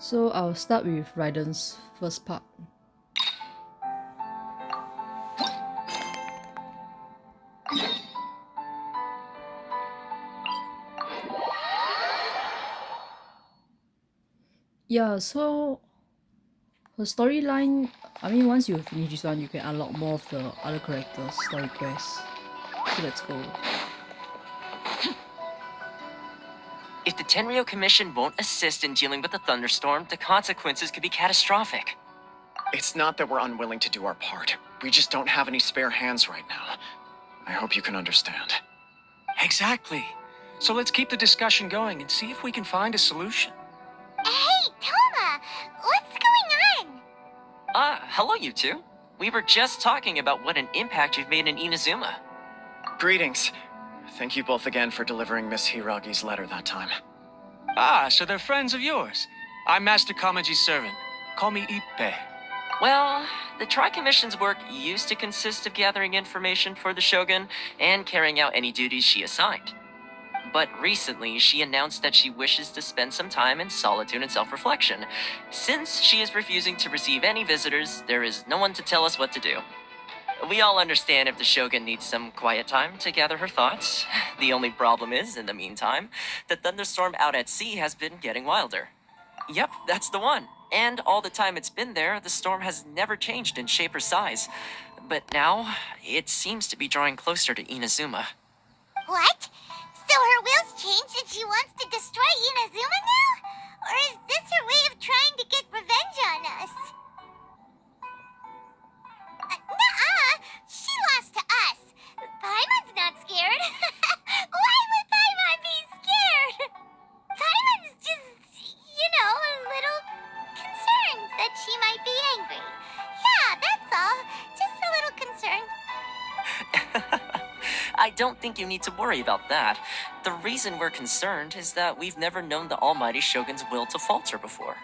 So I'll start with Raiden's first part. Yeah, so her storyline, I mean, once you finish this one, you can unlock more of the other characters' story quests. So let's go. If the Tenryou Commission won't assist in dealing with the thunderstorm, the consequences could be catastrophic. It's not that we're unwilling to do our part. We just don't have any spare hands right now. I hope you can understand. Exactly. So let's keep the discussion going and see if we can find a solution. Hey, Thoma! What's going on? Hello you two. We were just talking about what an impact you've made in Inazuma. Greetings. Thank you both again for delivering Miss Hiragi's letter that time. Ah, so they're friends of yours. I'm Master Kamaji's servant. Call me Ippe. Well, the Tri-Commission's work used to consist of gathering information for the Shogun and carrying out any duties she assigned. But recently, she announced that she wishes to spend some time in solitude and self-reflection. Since she is refusing to receive any visitors, there is no one to tell us what to do. We all understand if the Shogun needs some quiet time to gather her thoughts. The only problem is, in the meantime, the thunderstorm out at sea has been getting wilder. Yep, that's the one. And all the time it's been there, the storm has never changed in shape or size. But now, it seems to be drawing closer to Inazuma. What? So her will's changed and she wants to destroy Inazuma now? Or is this her way of trying to get revenge on us? Nuh-uh! She lost to us. Paimon's not scared. Why would Paimon be scared? Paimon's just, a little concerned that she might be angry. Yeah, that's all. Just a little concerned. I don't think you need to worry about that. The reason we're concerned is that we've never known the Almighty Shogun's will to falter before.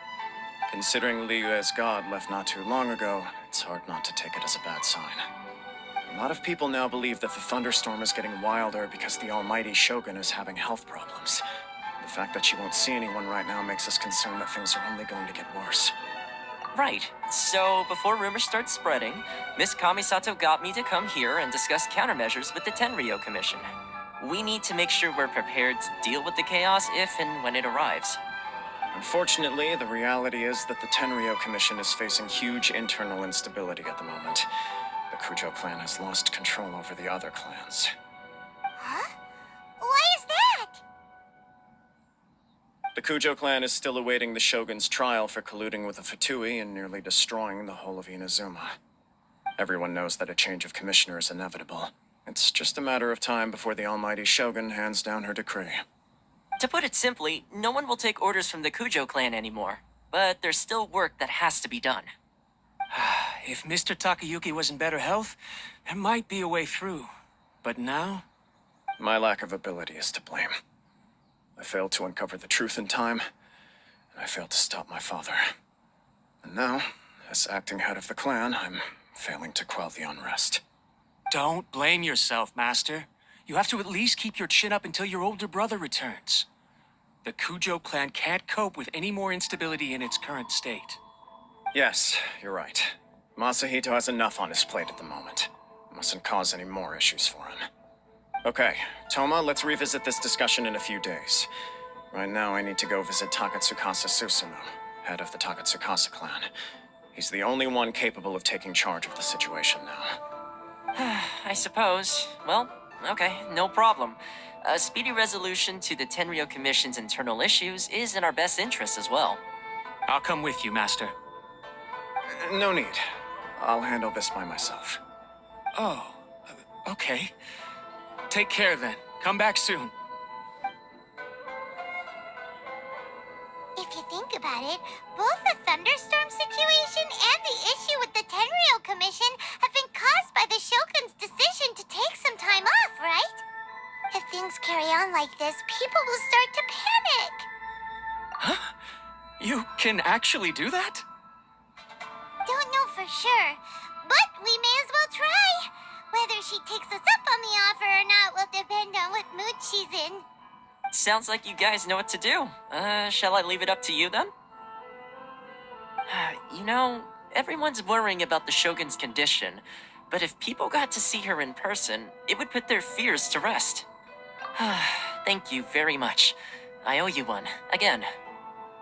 Considering Liyue's god left not too long ago, it's hard not to take it as a bad sign. A lot of people now believe that the thunderstorm is getting wilder because the Almighty Shogun is having health problems. The fact that she won't see anyone right now makes us concerned that things are only going to get worse. Right. So, before rumors start spreading, Miss Kamisato got me to come here and discuss countermeasures with the Tenryou Commission. We need to make sure we're prepared to deal with the chaos if and when it arrives. Unfortunately, the reality is that the Tenryou Commission is facing huge internal instability at the moment. The Kujou clan has lost control over the other clans. Huh? Why is that? The Kujou clan is still awaiting the Shogun's trial for colluding with the Fatui and nearly destroying the whole of Inazuma. Everyone knows that a change of commissioner is inevitable. It's just a matter of time before the Almighty Shogun hands down her decree. To put it simply, no one will take orders from the Kujou clan anymore. But there's still work that has to be done. If Mr. Takayuki was in better health, there might be a way through. But now? My lack of ability is to blame. I failed to uncover the truth in time, and I failed to stop my father. And now, as acting head of the clan, I'm failing to quell the unrest. Don't blame yourself, Master. You have to at least keep your chin up until your older brother returns. The Kujou clan can't cope with any more instability in its current state. Yes, you're right. Masahito has enough on his plate at the moment. Mustn't cause any more issues for him. Okay, Thoma, let's revisit this discussion in a few days. Right now, I need to go visit Takatsukasa Susumu, head of the Takatsukasa clan. He's the only one capable of taking charge of the situation now. I suppose. Well, okay, no problem. A speedy resolution to the Tenryou Commission's internal issues is in our best interest as well. I'll come with you, Master. No need. I'll handle this by myself. Oh, okay. Take care then. Come back soon. If you think about it, both the thunderstorm situation and the issue with the Tenryou Commission have been caused by the Shogun's decision to take some time off, right? If things carry on like this, people will start to panic. Huh? You can actually do that? Don't know for sure, but we may as well try. Whether she takes us up on the offer or not will depend on what mood she's in. Sounds like you guys know what to do. Shall I leave it up to you then? You know, everyone's worrying about the Shogun's condition, but if people got to see her in person, it would put their fears to rest. Thank you very much. I owe you one, again.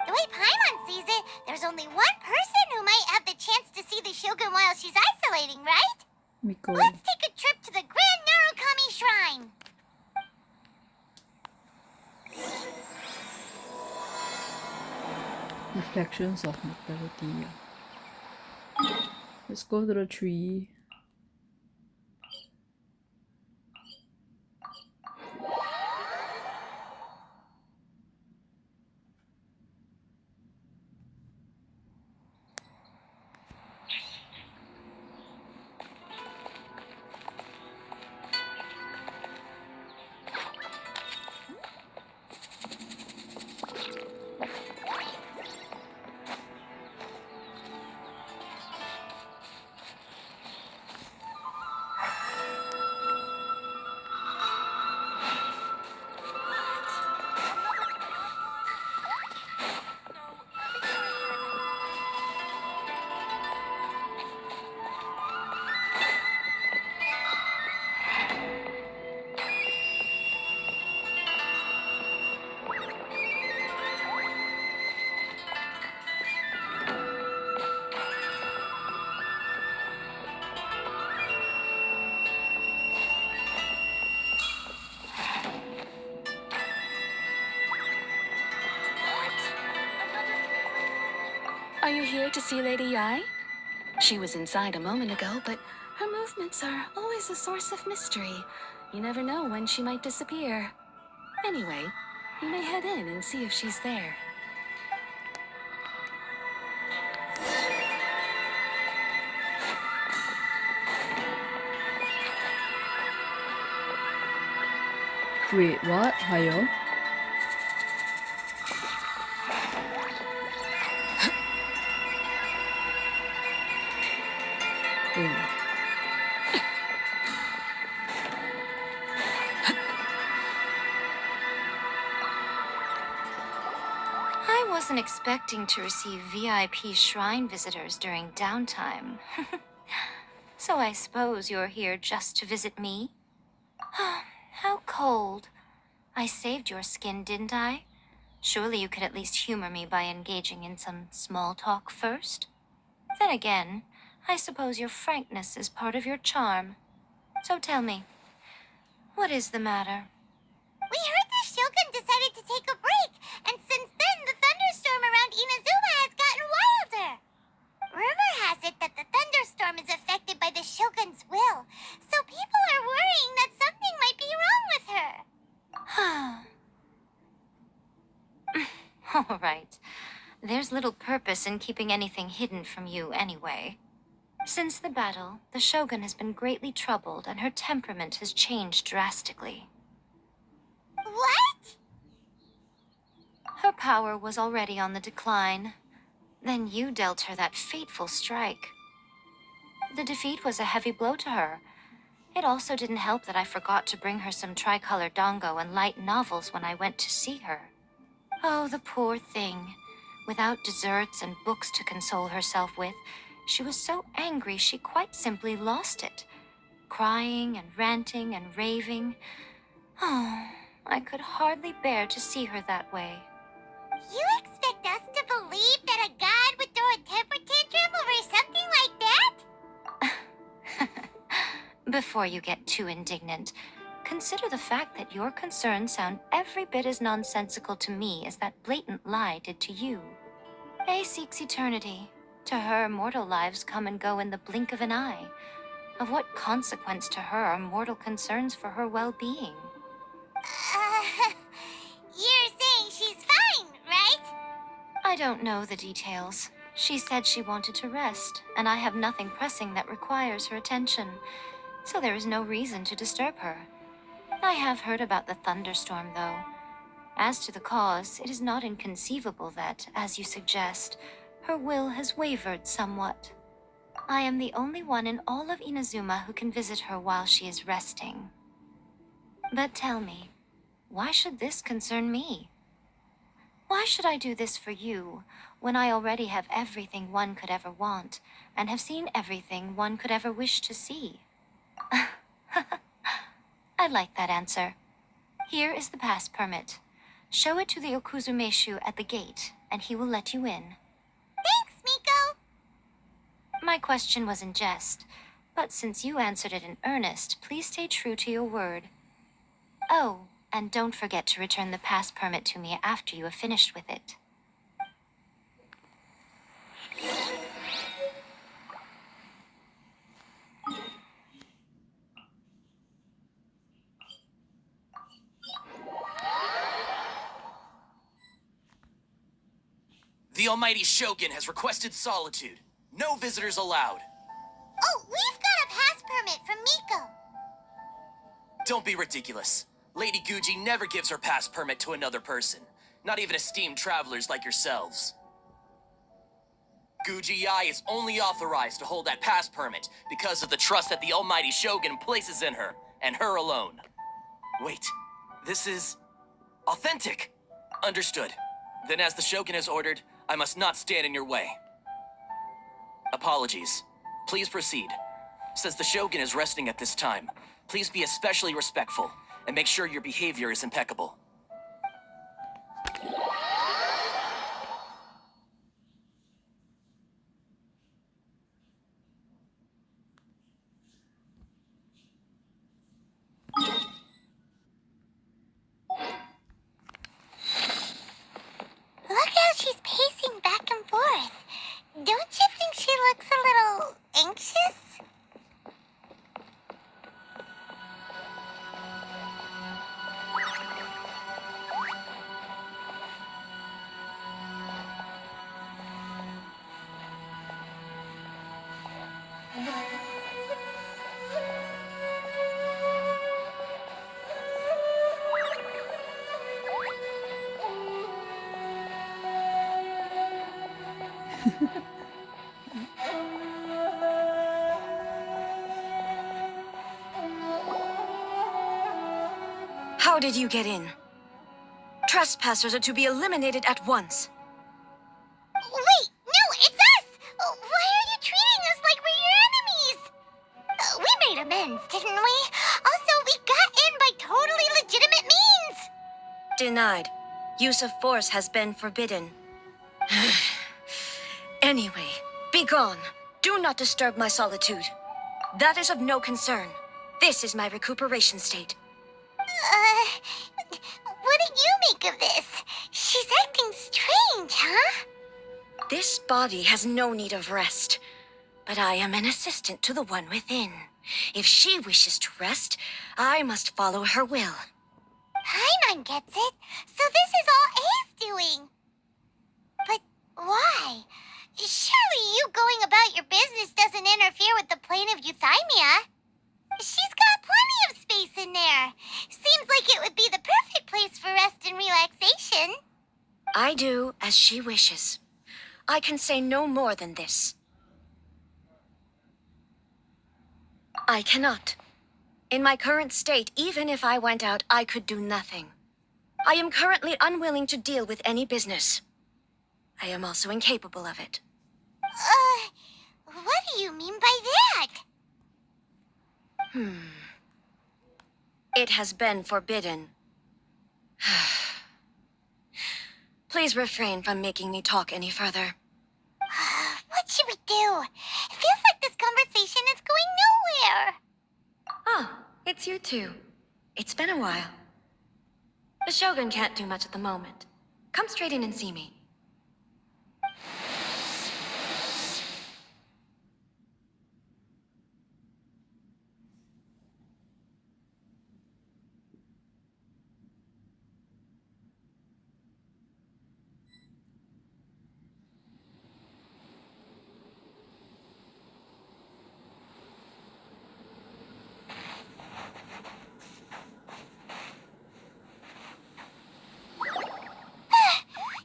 The way Paimon sees it, there's only one person who might have the chance to see the Shogun while she's isolating, right? Miko. Let's take a trip to the Grand Narukami Shrine. Reflections of Mortality. Let's go to the tree. Are you here to see Lady Yae? She was inside a moment ago, but her movements are always a source of mystery. You never know when she might disappear. Anyway, you may head in and see if she's there. Wait, what? Hayo? Oh. I wasn't expecting to receive VIP shrine visitors during downtime. So I suppose you're here just to visit me? How cold. I saved your skin, didn't I? Surely you could at least humor me by engaging in some small talk first? Then again, I suppose your frankness is part of your charm. So tell me, what is the matter? We heard the Shogun decided to take a break, and since then the thunderstorm around Inazuma has gotten wilder. Rumor has it that the thunderstorm is affected by the Shogun's will, so people are worrying that something might be wrong with her. All right. There's little purpose in keeping anything hidden from you anyway. Since the battle, the Shogun has been greatly troubled and her temperament has changed drastically. What? Her power was already on the decline. Then you dealt her that fateful strike. The defeat was a heavy blow to her. It also didn't help that I forgot to bring her some tricolor dango and light novels when I went to see her. Oh, the poor thing. Without desserts and books to console herself with, she was so angry she quite simply lost it. Crying and ranting and raving. Oh, I could hardly bear to see her that way. You expect us to believe that a god would throw a temper tantrum over something like that? Before you get too indignant, consider the fact that your concerns sound every bit as nonsensical to me as that blatant lie did to you. Ei seeks eternity. To her, mortal lives come and go in the blink of an eye. Of what consequence to her are mortal concerns for her well-being? You're saying she's fine, right? I don't know the details. She said she wanted to rest, and I have nothing pressing that requires her attention, so there is no reason to disturb her. I have heard about the thunderstorm, though. As to the cause, it is not inconceivable that, as you suggest, her will has wavered somewhat. I am the only one in all of Inazuma who can visit her while she is resting. But tell me, why should this concern me? Why should I do this for you, when I already have everything one could ever want, and have seen everything one could ever wish to see? I like that answer. Here is the pass permit. Show it to the Okuzumeshu at the gate, and he will let you in. Thanks, Miko! My question was in jest, but since you answered it in earnest, please stay true to your word. Oh, and don't forget to return the pass permit to me after you have finished with it. The Almighty Shogun has requested solitude. No visitors allowed. Oh, we've got a pass permit from Miko. Don't be ridiculous. Lady Guji never gives her pass permit to another person. Not even esteemed travelers like yourselves. Guji Yae is only authorized to hold that pass permit because of the trust that the Almighty Shogun places in her, and her alone. Wait, this is authentic. Understood. Then as the Shogun has ordered, I must not stand in your way. Apologies. Please proceed. Since the Shogun is resting at this time, please be especially respectful and make sure your behavior is impeccable. Look how she's pacing back and forth. Don't you think she looks a little anxious? How did you get in? Trespassers are to be eliminated at once. Wait, no, it's us! Why are you treating us like we're your enemies? We made amends, didn't we? Also, we got in by totally legitimate means! Denied. Use of force has been forbidden. Anyway, be gone. Do not disturb my solitude. That is of no concern. This is my recuperation state. What do you make of this? She's acting strange, huh? This body has no need of rest, but I am an assistant to the one within. If she wishes to rest, I must follow her will. Paimon gets it, so this is all Ei's doing. But why? Surely you going about your business doesn't interfere with the plane of Euthymia. She's got plenty of space in there. Seems like it would be the perfect place for rest and relaxation. I do as she wishes. I can say no more than this. I cannot. In my current state, even if I went out, I could do nothing. I am currently unwilling to deal with any business. I am also incapable of it. What do you mean by that? It has been forbidden. Please refrain from making me talk any further. What should we do? It feels like this conversation is going nowhere. Ah, it's you two. It's been a while. The Shogun can't do much at the moment. Come straight in and see me.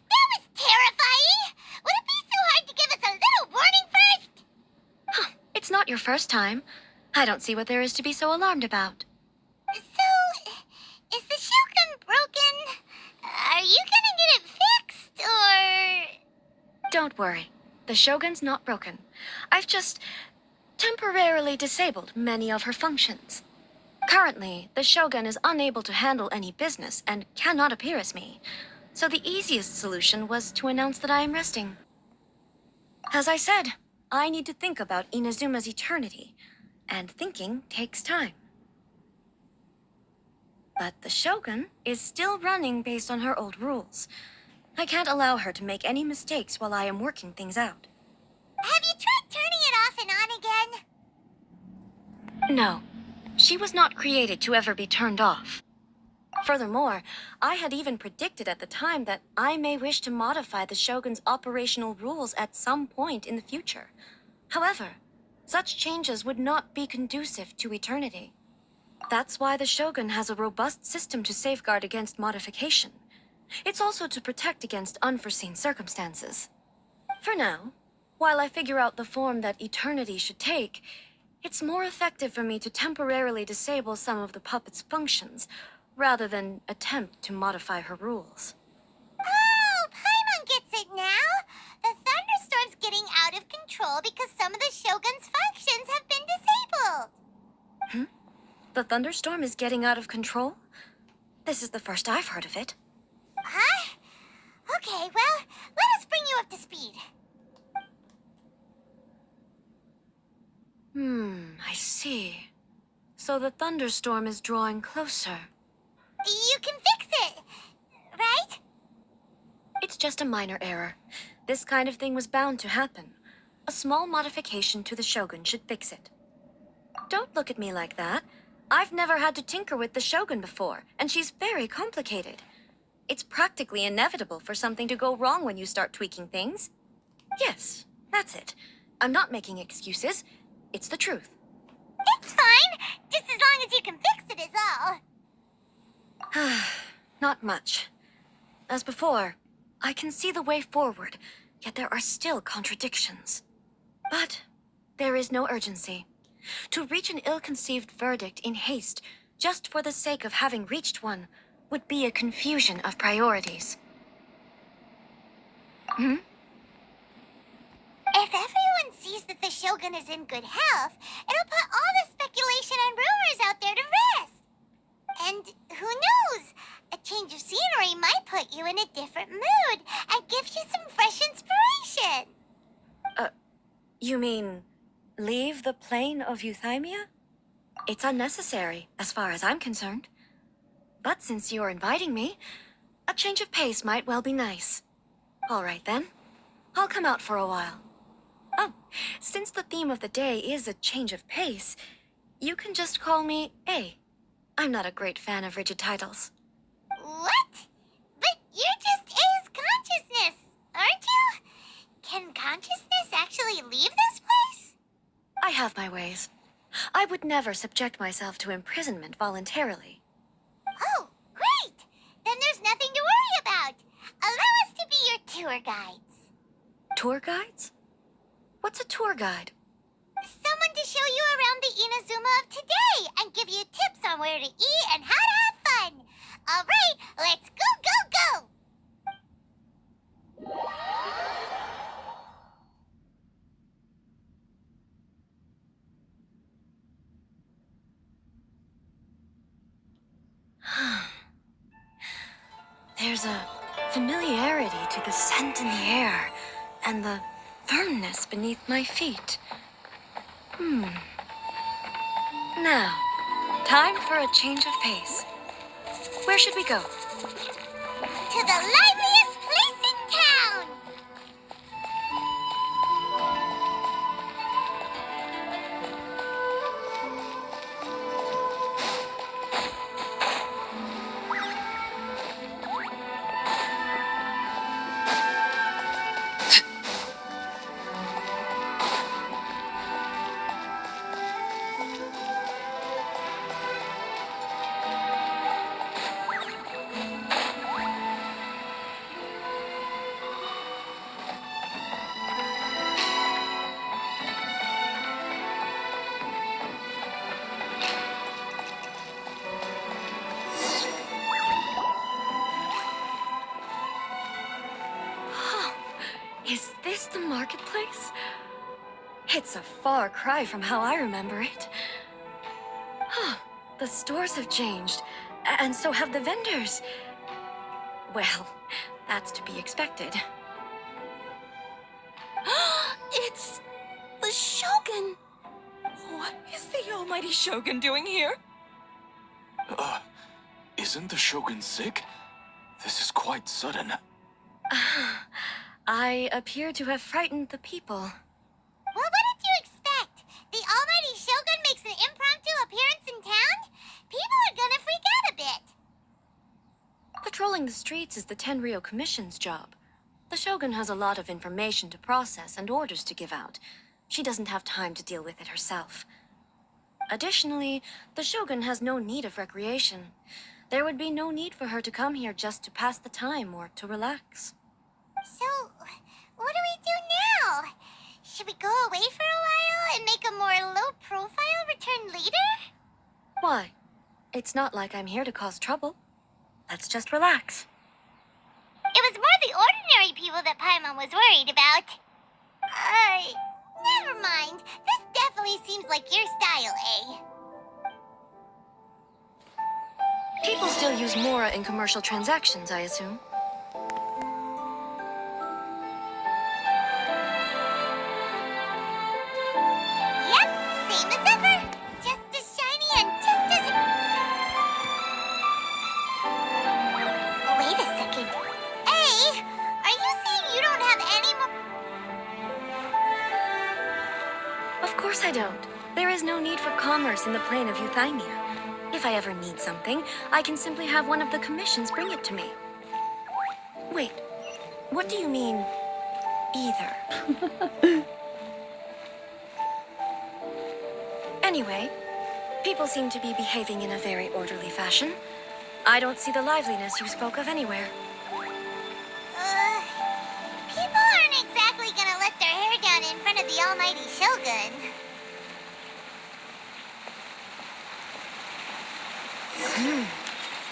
That was terrifying! Would it be so hard to give us a little warning first? It's not your first time. I don't see what there is to be so alarmed about. So, is the Shogun broken? Are you gonna get it fixed? Don't worry. The Shogun's not broken. I've just temporarily disabled many of her functions. Currently, the Shogun is unable to handle any business and cannot appear as me. So the easiest solution was to announce that I am resting. As I said, I need to think about Inazuma's eternity, and thinking takes time. But the Shogun is still running based on her old rules. I can't allow her to make any mistakes while I am working things out. Have you tried turning it off and on again? No, she was not created to ever be turned off. Furthermore, I had even predicted at the time that I may wish to modify the Shogun's operational rules at some point in the future. However, such changes would not be conducive to eternity. That's why the Shogun has a robust system to safeguard against modification. It's also to protect against unforeseen circumstances. For now, while I figure out the form that eternity should take, it's more effective for me to temporarily disable some of the puppet's functions, rather than attempt to modify her rules. Oh, Paimon gets it now! The thunderstorm's getting out of control because some of the Shogun's functions have been disabled! The thunderstorm is getting out of control? This is the first I've heard of it. Huh? Okay, well, let us bring you up to speed. I see. So the thunderstorm is drawing closer. You can fix it, right? It's just a minor error. This kind of thing was bound to happen. A small modification to the Shogun should fix it. Don't look at me like that. I've never had to tinker with the Shogun before, and she's very complicated. It's practically inevitable for something to go wrong when you start tweaking things. Yes, that's it. I'm not making excuses. It's the truth. It's fine, just as long as you can fix it is all. Not much. As before, I can see the way forward, yet there are still contradictions. But there is no urgency. To reach an ill-conceived verdict in haste, just for the sake of having reached one, would be a confusion of priorities. If everyone sees that the Shogun is in good health, it'll put all the speculation and rumors out there to rest. And who knows? A change of scenery might put you in a different mood and give you some fresh inspiration. You mean, leave the plane of Euthymia? It's unnecessary, as far as I'm concerned. But since you're inviting me, a change of pace might well be nice. All right then, I'll come out for a while. Oh, since the theme of the day is a change of pace, you can just call me Ei. I'm not a great fan of rigid titles. What? But you're just Ei's consciousness, aren't you? Can consciousness actually leave this place? I have my ways. I would never subject myself to imprisonment voluntarily. Oh, great! Then there's nothing to worry about. Allow us to be your tour guides. Tour guides? What's a tour guide? Someone to show you around the Inazuma of today and give you tips on where to eat and how to have fun. All right, let's go, go, go! There's a familiarity to the scent in the air and the firmness beneath my feet. Now, time for a change of pace. Where should we go? To the liveliest place in town! Is this the marketplace? It's a far cry from how I remember it. The stores have changed, and so have the vendors. Well, that's to be expected. It's the Shogun! What is the almighty Shogun doing here? Isn't the Shogun sick? This is quite sudden. I appear to have frightened the people. Well, what did you expect? The almighty Shogun makes an impromptu appearance in town? People are gonna freak out a bit. Patrolling the streets is the Tenryou Commission's job. The Shogun has a lot of information to process and orders to give out. She doesn't have time to deal with it herself. Additionally, the Shogun has no need of recreation. There would be no need for her to come here just to pass the time or to relax. So, what do we do now? Should we go away for a while and make a more low-profile return later? Why? It's not like I'm here to cause trouble. Let's just relax. It was more the ordinary people that Paimon was worried about. Never mind. This definitely seems like your style, eh? People still use Mora in commercial transactions, I assume. Yep, same as ever. Just as shiny and just as... Wait a second. Hey, are you saying you don't have any more... Of course I don't. There is no need for commerce in the plane of Euthymia. If I ever need something, I can simply have one of the commissions bring it to me. Wait, what do you mean, either? Anyway, people seem to be behaving in a very orderly fashion. I don't see the liveliness you spoke of anywhere. People aren't exactly gonna let their hair down in front of the almighty Shogun.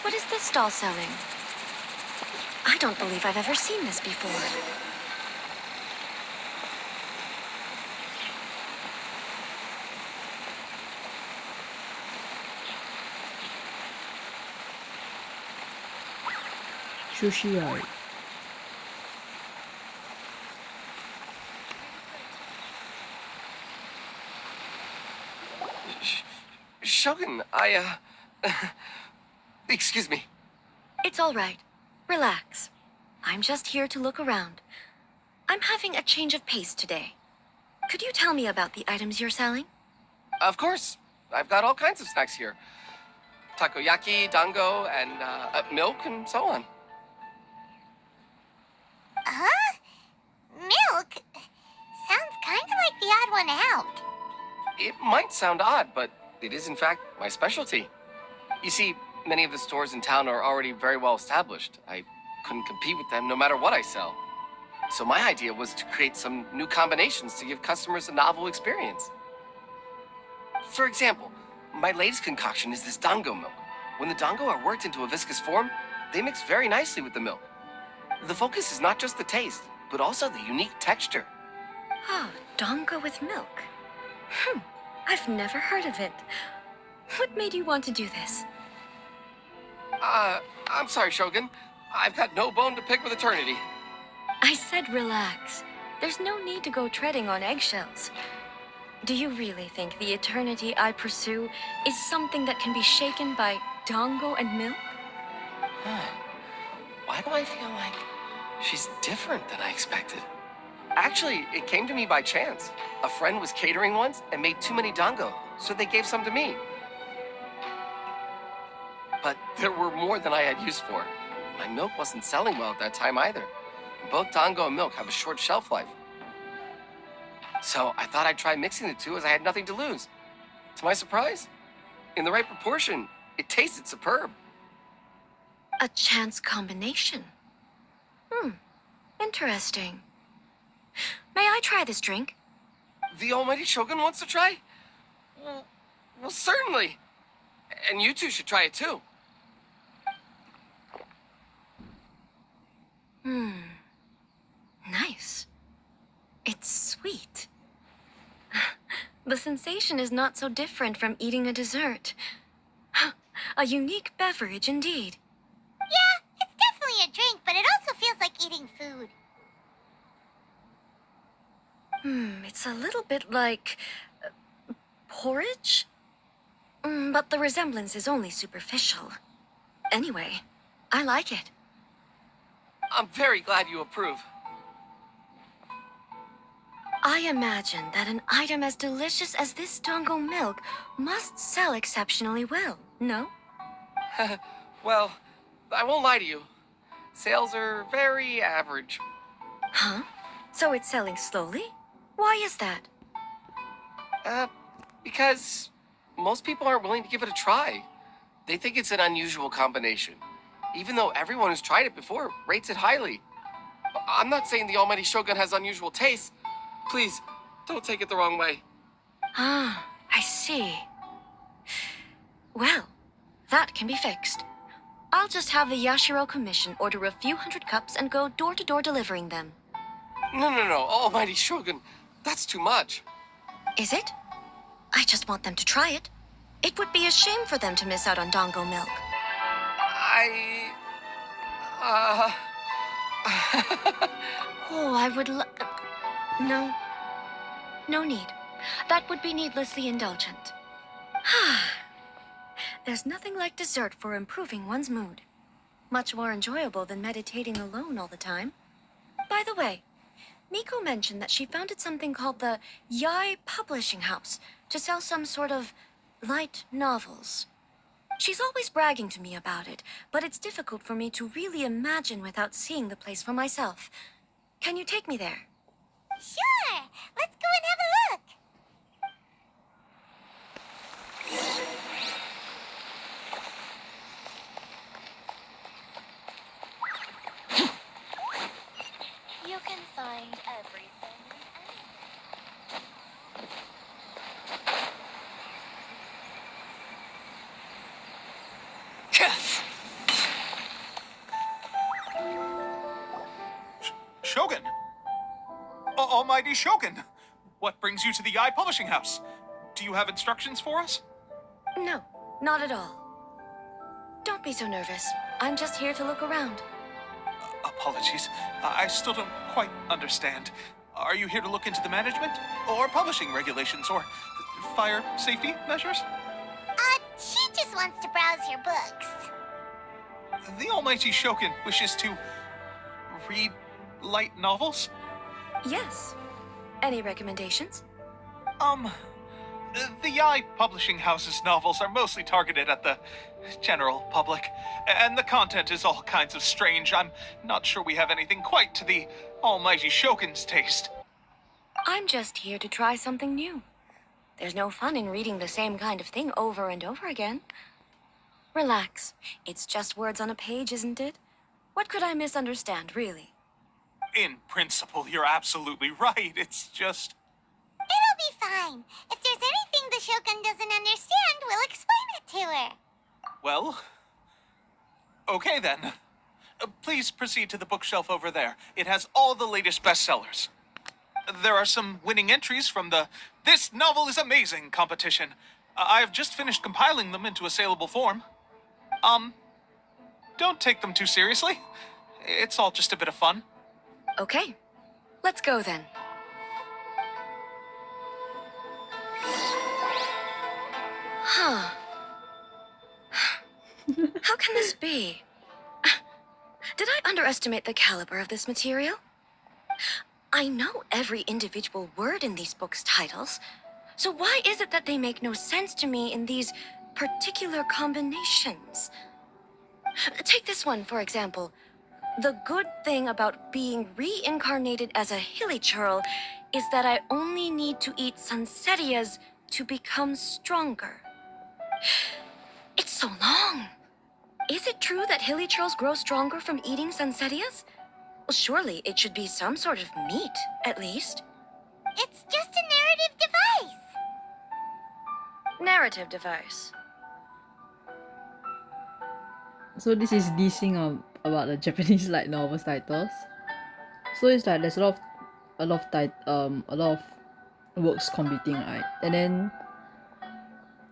What is this stall selling? I don't believe I've ever seen this before. Sushi Yae. Shogun, excuse me. It's all right. Relax. I'm just here to look around. I'm having a change of pace today. Could you tell me about the items you're selling? Of course. I've got all kinds of snacks here. Takoyaki, dango, and milk, and so on. Huh? Milk? Sounds kind of like the odd one out. It might sound odd, but it is in fact my specialty. You see, many of the stores in town are already very well established. I couldn't compete with them no matter what I sell. So my idea was to create some new combinations to give customers a novel experience. For example, my latest concoction is this dango milk. When the dango are worked into a viscous form, they mix very nicely with the milk. The focus is not just the taste, but also the unique texture. Oh, dango with milk. I've never heard of it. What made you want to do this? I'm sorry, Shogun. I've got no bone to pick with eternity. I said relax. There's no need to go treading on eggshells. Do you really think the eternity I pursue is something that can be shaken by dango and milk? Why do I feel like she's different than I expected? Actually, it came to me by chance. A friend was catering once and made too many dango, so they gave some to me. But there were more than I had use for. My milk wasn't selling well at that time either. Both dango and milk have a short shelf life. So I thought I'd try mixing the two as I had nothing to lose. To my surprise, in the right proportion, it tasted superb. A chance combination. Interesting. May I try this drink? The almighty Shogun wants to try? Well, certainly. And you two should try it too. Nice. The sensation is not so different from eating a dessert. A unique beverage indeed. Yeah, it's definitely a drink, but it also feels like eating food. It's a little bit like porridge? But the resemblance is only superficial. Anyway, I like it. I'm very glad you approve. I imagine that an item as delicious as this dango milk must sell exceptionally well, no? Well, I won't lie to you. Sales are very average. Huh? So it's selling slowly? Why is that? Because most people aren't willing to give it a try. They think it's an unusual combination. Even though everyone who's tried it before rates it highly. I'm not saying the Almighty Shogun has unusual tastes. Please, don't take it the wrong way. Ah, I see. Well, that can be fixed. I'll just have the Yashiro Commission order a few hundred cups and go door to door delivering them. No, Almighty Shogun. That's too much. Is it? I just want them to try it. It would be a shame for them to miss out on dango milk. Oh, I would No. No need. That would be needlessly indulgent. There's nothing like dessert for improving one's mood. Much more enjoyable than meditating alone all the time. By the way, Miko mentioned that she founded something called the Yae Publishing House to sell some sort of light novels. She's always bragging to me about it, but it's difficult for me to really imagine without seeing the place for myself. Can you take me there? Sure! Let's go and have a look! You can find everything Shogun! Almighty Shogun! What brings you to the Yae Publishing House? Do you have instructions for us? No, not at all. Don't be so nervous. I'm just here to look around. Apologies. I still don't quite understand. Are you here to look into the management? Or publishing regulations? Or fire safety measures? She just wants to browse your books. The Almighty Shogun wishes to read light novels? Yes. Any recommendations? The Yae Publishing House's novels are mostly targeted at the general public, and the content is all kinds of strange. I'm not sure we have anything quite to the Almighty Shogun's taste. I'm just here to try something new. There's no fun in reading the same kind of thing over and over again. Relax. It's just words on a page, isn't it? What could I misunderstand, really? In principle, you're absolutely right. It's just... It'll be fine. If there's anything the Shogun doesn't understand, we'll explain it to her. Well... Okay then. Please proceed to the bookshelf over there. It has all the latest bestsellers. There are some winning entries from the This Novel is Amazing competition. I've just finished compiling them into a saleable form. Don't take them too seriously. It's all just a bit of fun. Okay. Let's go then. Huh. How can this be? Did I underestimate the caliber of this material? I know every individual word in these books' titles, so why is it that they make no sense to me in these particular combinations? Take this one, for example. The good thing about being reincarnated as a hilly churl is that I only need to eat sunsettias to become stronger. It's so long. Is it true that hilly churls grow stronger from eating sunsettias? Well, surely it should be some sort of meat, at least. It's just a narrative device. Narrative device. So this is dissing about the Japanese light novels titles. So it's like there's a lot of works competing, right? And then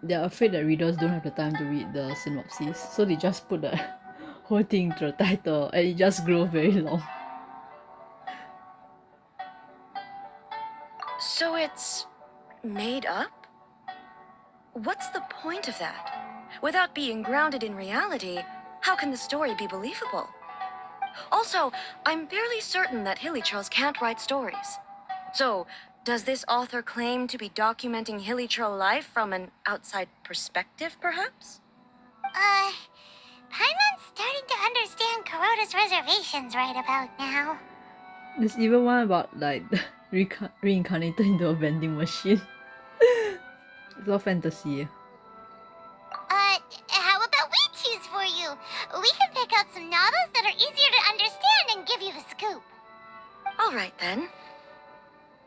they're afraid that readers don't have the time to read the synopsis, so they just put the whole thing to the title, and it just grows very long. So it's made up? What's the point of that? Without being grounded in reality, how can the story be believable? Also, I'm fairly certain that Hilichurls can't write stories. So, does this author claim to be documenting Hilichurl life from an outside perspective, perhaps? Paimon's starting to understand Kuroda's reservations right about now. There's even one about like reincarnated into a vending machine. It's all fantasy. How about we choose for you? We can pick out some novels that are easier to understand and give you the scoop. All right, then.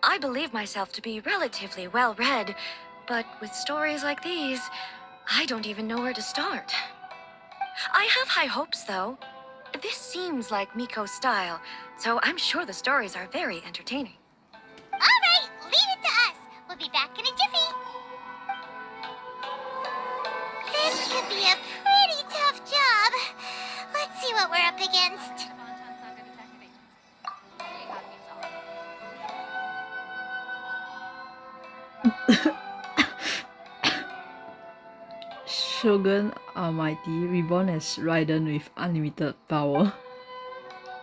I believe myself to be relatively well-read, but with stories like these, I don't even know where to start. I have high hopes, though. This seems like Miko's style, so I'm sure the stories are very entertaining. All right, leave it to us. We'll be back in a jiffy. This could be a pretty tough job. Let's see what we're up against. Shogun Almighty, reborn as Raiden with unlimited power.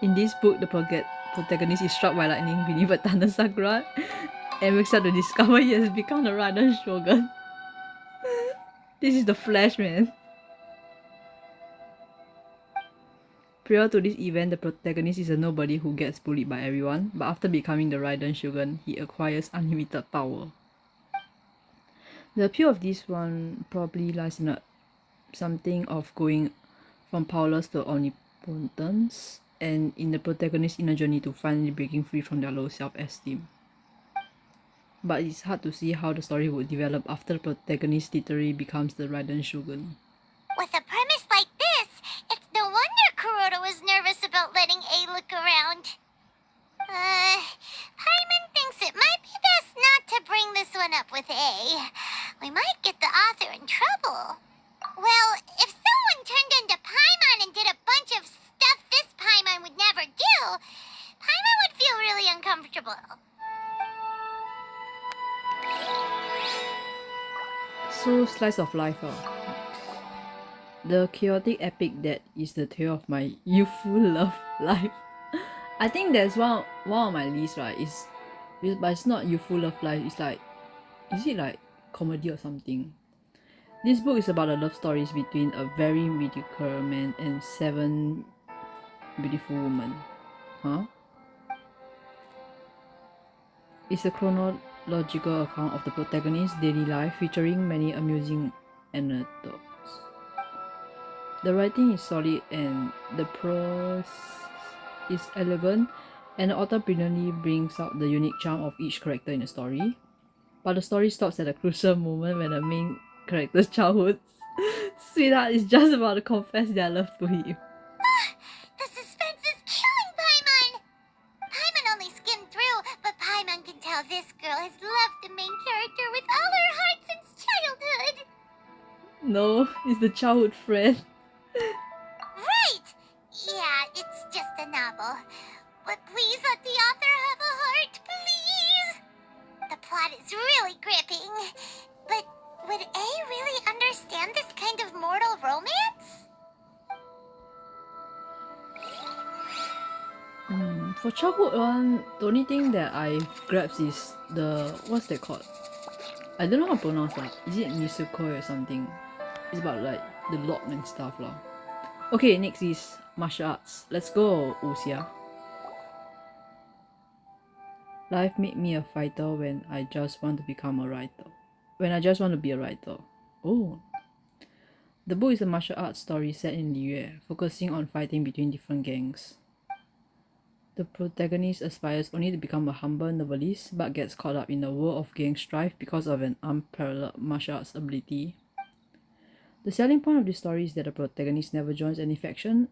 In this book, the protagonist is struck by lightning beneath a thunder sakura and wakes up to discover he has become the Raiden Shogun. This is the Flash, man. Prior to this event, the protagonist is a nobody who gets bullied by everyone, but after becoming the Raiden Shogun, he acquires unlimited power. The appeal of this one probably lies in something of going from powerless to omnipotence, and in the protagonist's inner journey to finally breaking free from their low self-esteem. But it's hard to see how the story would develop after the protagonist literally becomes the Raiden Shogun. With a premise like this, it's no wonder Kuroda was nervous about letting Ei look around. Paimon thinks it might be best not to bring this one up with Ei. We might get the author in trouble. Well, if someone turned into Paimon and did a bunch of stuff this Paimon would never do, Paimon would feel really uncomfortable. So, slice of life. The chaotic epic that is the tale of my youthful love life. I think there's one of my lists, right? But it's not youthful love life. It's like, is it like comedy or something? This book is about the love stories between a very mediocre man and 7 beautiful women. Huh? It's a chronological account of the protagonist's daily life featuring many amusing anecdotes. The writing is solid and the prose is elegant, and the author brilliantly brings out the unique charm of each character in the story. But the story stops at a crucial moment when the main character's childhood sweetheart is just about to confess their love to him. The suspense is killing Paimon! Paimon only skimmed through, but Paimon can tell this girl has loved the main character with all her heart since childhood. No, it's the childhood friend. Right! Yeah, it's just a novel. But please let the author have a heart, please! The plot is really gripping. But would Ei really understand this kind of mortal romance? For childhood one, the only thing that I grabs is the, what's that called? I don't know how to pronounce that. Is it Nisukoi or something? It's about like the lock and stuff lah. Okay, next is martial arts. Let's go, Uxia. Life made me a fighter when I just want to become a writer. When I just want to be a writer. Oh. The book is a martial arts story set in Liyue, focusing on fighting between different gangs. The protagonist aspires only to become a humble novelist, but gets caught up in the world of gang strife because of an unparalleled martial arts ability. The selling point of this story is that the protagonist never joins any faction,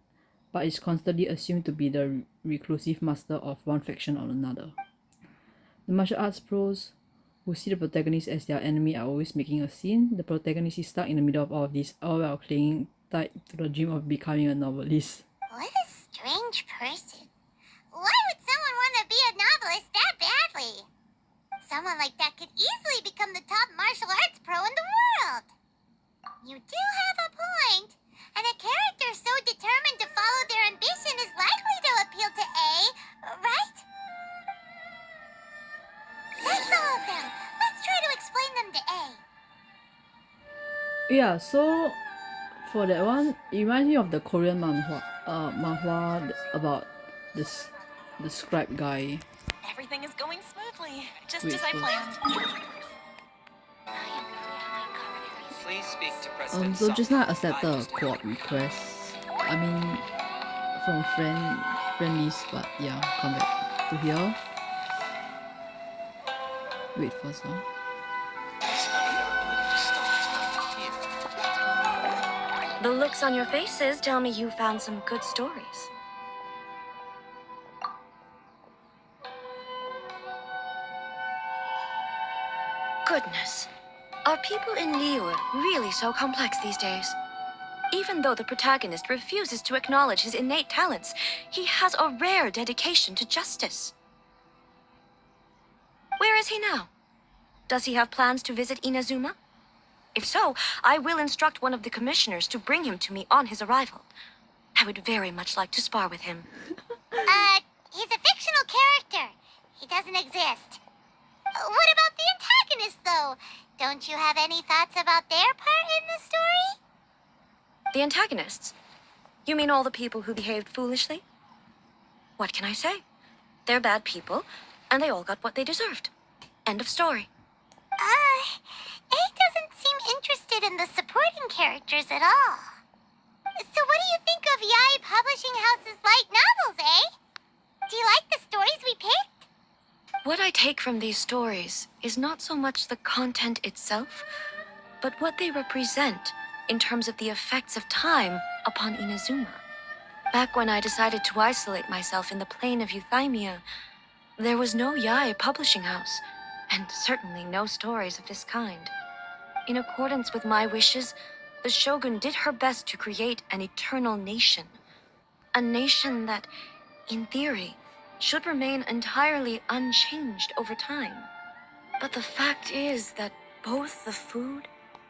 but is constantly assumed to be the reclusive master of one faction or another. The martial arts prose who see the protagonist as their enemy are always making a scene. The protagonist is stuck in the middle of all of this, all while clinging tight to the dream of becoming a novelist. What a strange person. Why would someone want to be a novelist that badly? Someone like that could easily become the top martial arts pro in the world. You do have a point. And a character so determined to follow their ambition is likely to appeal to Ei, right? That's all of them. Let's try to explain them to Ei. Yeah, so for that one, it reminds me of the Korean manhwa about this the scribe guy. Everything is going smoothly, just Wait, as I wait. planned. Please speak to President So just now I Song. accepted a quad request. I mean, from friend list, but yeah, come back to here. Wait for some. The looks on your faces tell me you found some good stories. Goodness. Are people in Liyue really so complex these days? Even though the protagonist refuses to acknowledge his innate talents, he has a rare dedication to justice. Where is he now? Does he have plans to visit Inazuma? If so, I will instruct one of the commissioners to bring him to me on his arrival. I would very much like to spar with him. He's a fictional character. He doesn't exist. What about the antagonist, though? Don't you have any thoughts about their part in the story? The antagonists? You mean all the people who behaved foolishly? What can I say? They're bad people, and they all got what they deserved. End of story. Ei doesn't seem interested in the supporting characters at all. So what do you think of Yae Publishing House's light novels, eh? Do you like the stories we picked? What I take from these stories is not so much the content itself, but what they represent in terms of the effects of time upon Inazuma. Back when I decided to isolate myself in the plain of Euthymia, there was no Yae Publishing House, and certainly no stories of this kind. In accordance with my wishes, the Shogun did her best to create an eternal nation. A nation that, in theory, should remain entirely unchanged over time. But the fact is that both the food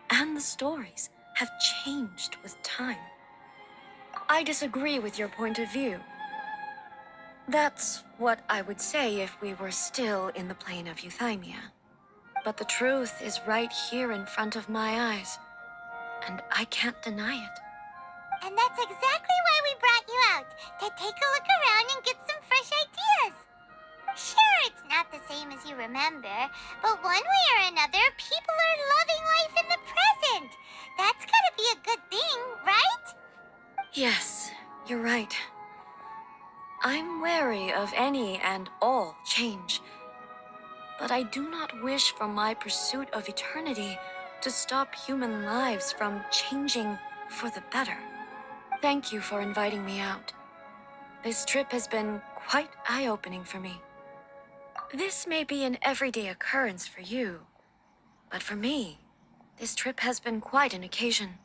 and the stories have changed with time. I disagree with your point of view. That's what I would say if we were still in the plane of Euthymia. But the truth is right here in front of my eyes, and I can't deny it. And that's exactly why we brought you out, to take a look around and get some fresh ideas. Sure, it's not the same as you remember, but one way or another, people are loving life in the present. That's gotta be a good thing, right? Yes, you're right. I'm wary of any and all change, but I do not wish for my pursuit of eternity to stop human lives from changing for the better. Thank you for inviting me out. This trip has been quite eye-opening for me. This may be an everyday occurrence for you, but for me, this trip has been quite an occasion.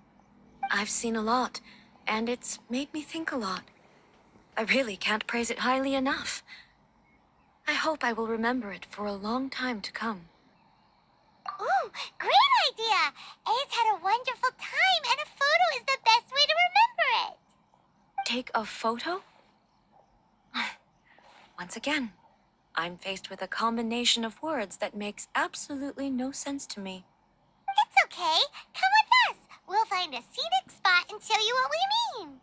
I've seen a lot, and it's made me think a lot. I really can't praise it highly enough. I hope I will remember it for a long time to come. Ooh, great idea! Ei's had a wonderful time, and a photo is the best way to remember it. Take a photo? Once again, I'm faced with a combination of words that makes absolutely no sense to me. It's okay. Come with us. We'll find a scenic spot and show you what we mean.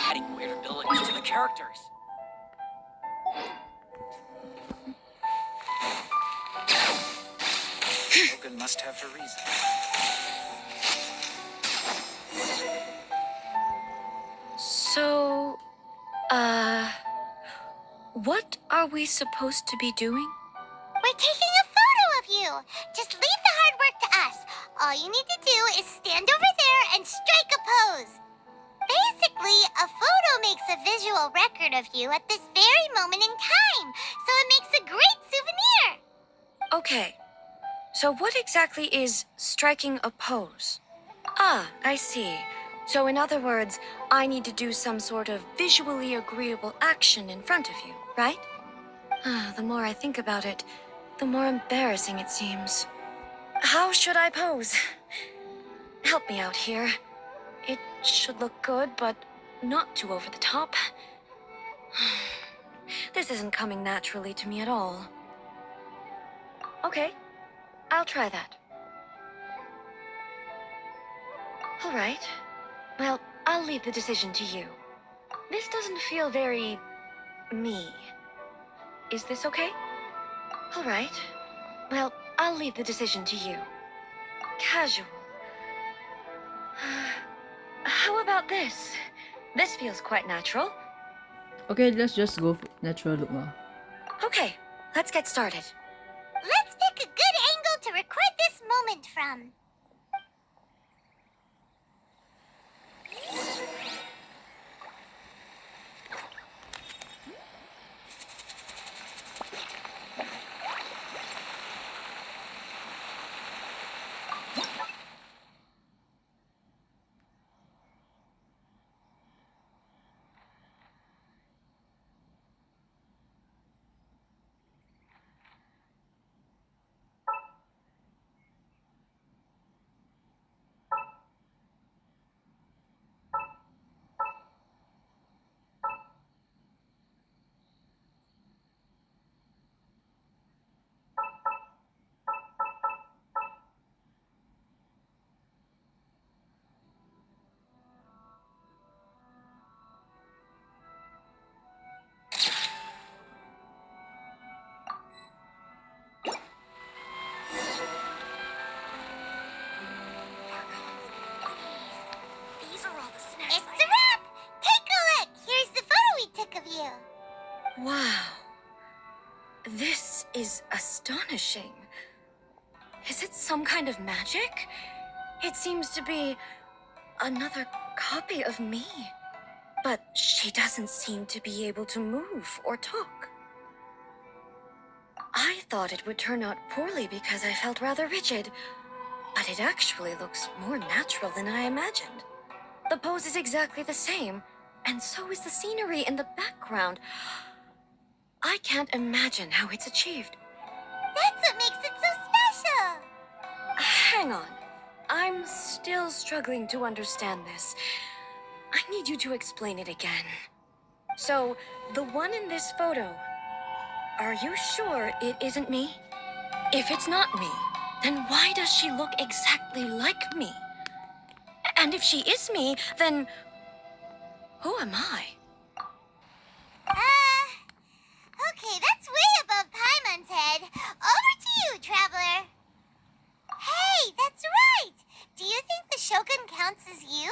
Adding weird abilities to the characters. Shogun must have her reason. So, what are we supposed to be doing? We're taking a photo of you. Just leave the hard work to us. All you need to do is stand over there and strike a pose. Basic Basically, a photo makes a visual record of you at this very moment in time, so it makes a great souvenir. Okay, so what exactly is striking a pose? Ah, I see. So in other words, I need to do some sort of visually agreeable action in front of you, right? The more I think about it, the more embarrassing it seems. How should I pose? Help me out here. It should look good, but not too over the top. This isn't coming naturally to me at all. Okay, I'll try that. All right. Well, I'll leave the decision to you. This doesn't feel very... me. Is this okay? All right. Well, I'll leave the decision to you. Casual. How about this? This feels quite natural. Okay, let's just go for natural look lah. Okay, let's get started. Let's pick a good angle to record this moment from. It's a wrap! Take a look! Here's the photo we took of you. Wow. This is astonishing. Is it some kind of magic? It seems to be another copy of me. But she doesn't seem to be able to move or talk. I thought it would turn out poorly because I felt rather rigid, but it actually looks more natural than I imagined. The pose is exactly the same, and so is the scenery in the background. I can't imagine how it's achieved. That's what makes it so special. Hang on. I'm still struggling to understand this. I need you to explain it again. So, the one in this photo, are you sure it isn't me? If it's not me, then why does she look exactly like me? And if she is me, then who am I? Okay, that's way above Paimon's head. Over to you, Traveler. Hey, that's right! Do you think the Shogun counts as you?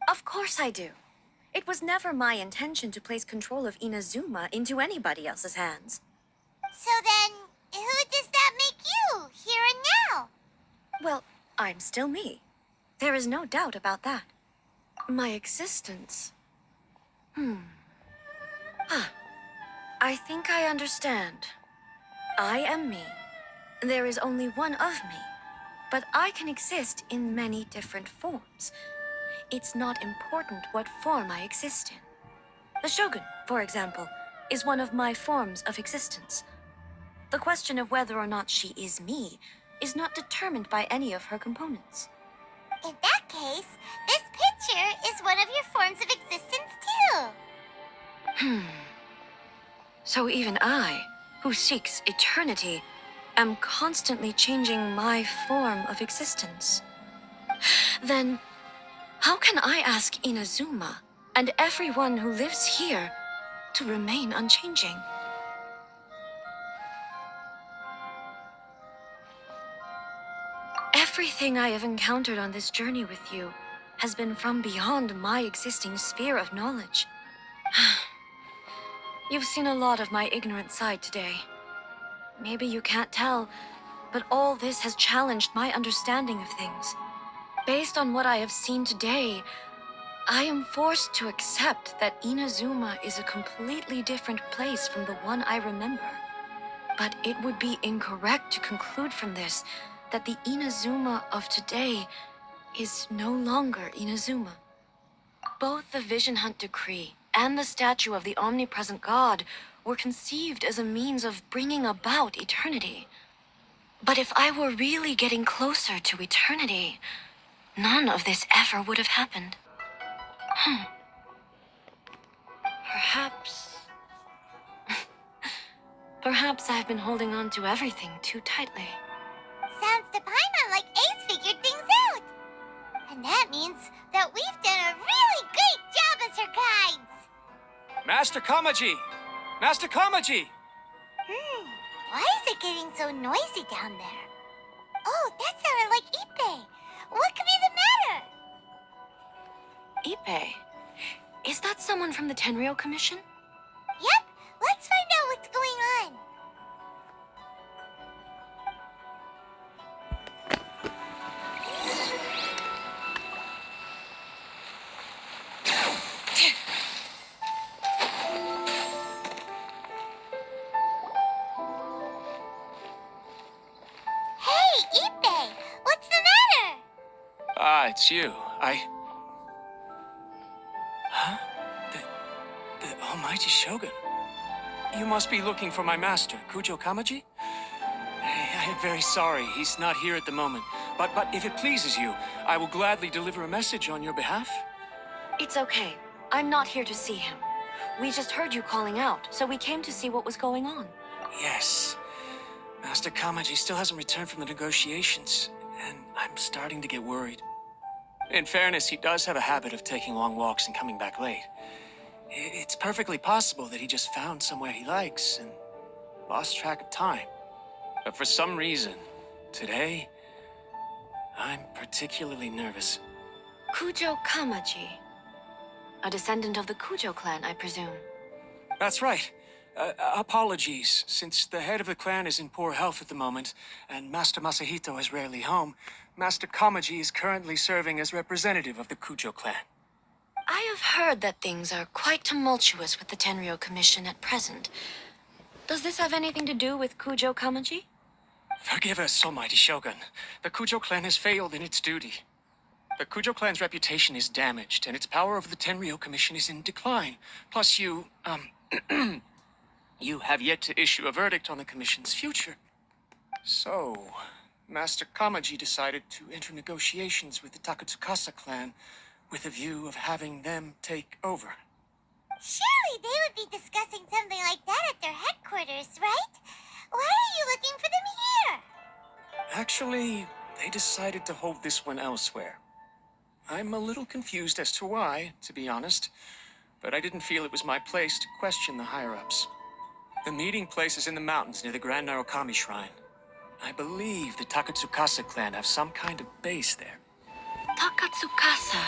Of course I do. It was never my intention to place control of Inazuma into anybody else's hands. So then, who does that make you, here and now? Well, I'm still me. There is no doubt about that. My existence... I think I understand. I am me. There is only one of me. But I can exist in many different forms. It's not important what form I exist in. The Shogun, for example, is one of my forms of existence. The question of whether or not she is me is not determined by any of her components. In that case, this picture is one of your forms of existence too. So even I, who seeks eternity, am constantly changing my form of existence. Then, how can I ask Inazuma and everyone who lives here to remain unchanging? Everything I have encountered on this journey with you has been from beyond my existing sphere of knowledge. You've seen a lot of my ignorant side today. Maybe you can't tell, but all this has challenged my understanding of things. Based on what I have seen today, I am forced to accept that Inazuma is a completely different place from the one I remember. But it would be incorrect to conclude from this that the Inazuma of today is no longer Inazuma. Both the Vision Hunt Decree and the statue of the Omnipresent God were conceived as a means of bringing about eternity. But if I were really getting closer to eternity, none of this ever would have happened. Perhaps... Perhaps I've been holding on to everything too tightly. Sounds to Paimon like Ace figured things out. And that means that we've done a really great job as her guides. Master Kamaji! Master Kamaji! Why is it getting so noisy down there? Oh, that sounded like Ippei. What could be the matter? Ippei? Is that someone from the Tenryou Commission? Yep, let's find out what's going on. Hey, Ippei, what's the matter? Ah, it's you. Huh? The Almighty Shogun. You must be looking for my master, Kujou Kamaji? I am very sorry, he's not here at the moment. But if it pleases you, I will gladly deliver a message on your behalf. It's okay. I'm not here to see him. We just heard you calling out, so we came to see what was going on. Yes. Master Kamaji still hasn't returned from the negotiations, and I'm starting to get worried. In fairness, he does have a habit of taking long walks and coming back late. It's perfectly possible that he just found somewhere he likes and lost track of time. But for some reason, today, I'm particularly nervous. Kujou Kamaji. A descendant of the Kujou clan, I presume. That's right. Apologies, since the head of the clan is in poor health at the moment, and Master Masahito is rarely home, Master Kamaji is currently serving as representative of the Kujou clan. I have heard that things are quite tumultuous with the Tenryou Commission at present. Does this have anything to do with Kujou Kamaji? Forgive us, Almighty Shogun. The Kujou clan has failed in its duty. The Kujou clan's reputation is damaged, and its power over the Tenryou Commission is in decline. Plus you have yet to issue a verdict on the Commission's future. So, Master Kamaji decided to enter negotiations with the Takatsukasa clan with a view of having them take over. Surely they would be discussing something like that at their headquarters, right? Why are you looking for them here? Actually, they decided to hold this one elsewhere. I'm a little confused as to why, to be honest, but I didn't feel it was my place to question the higher-ups. The meeting place is in the mountains near the Grand Narukami Shrine. I believe the Takatsukasa clan have some kind of base there. Takatsukasa.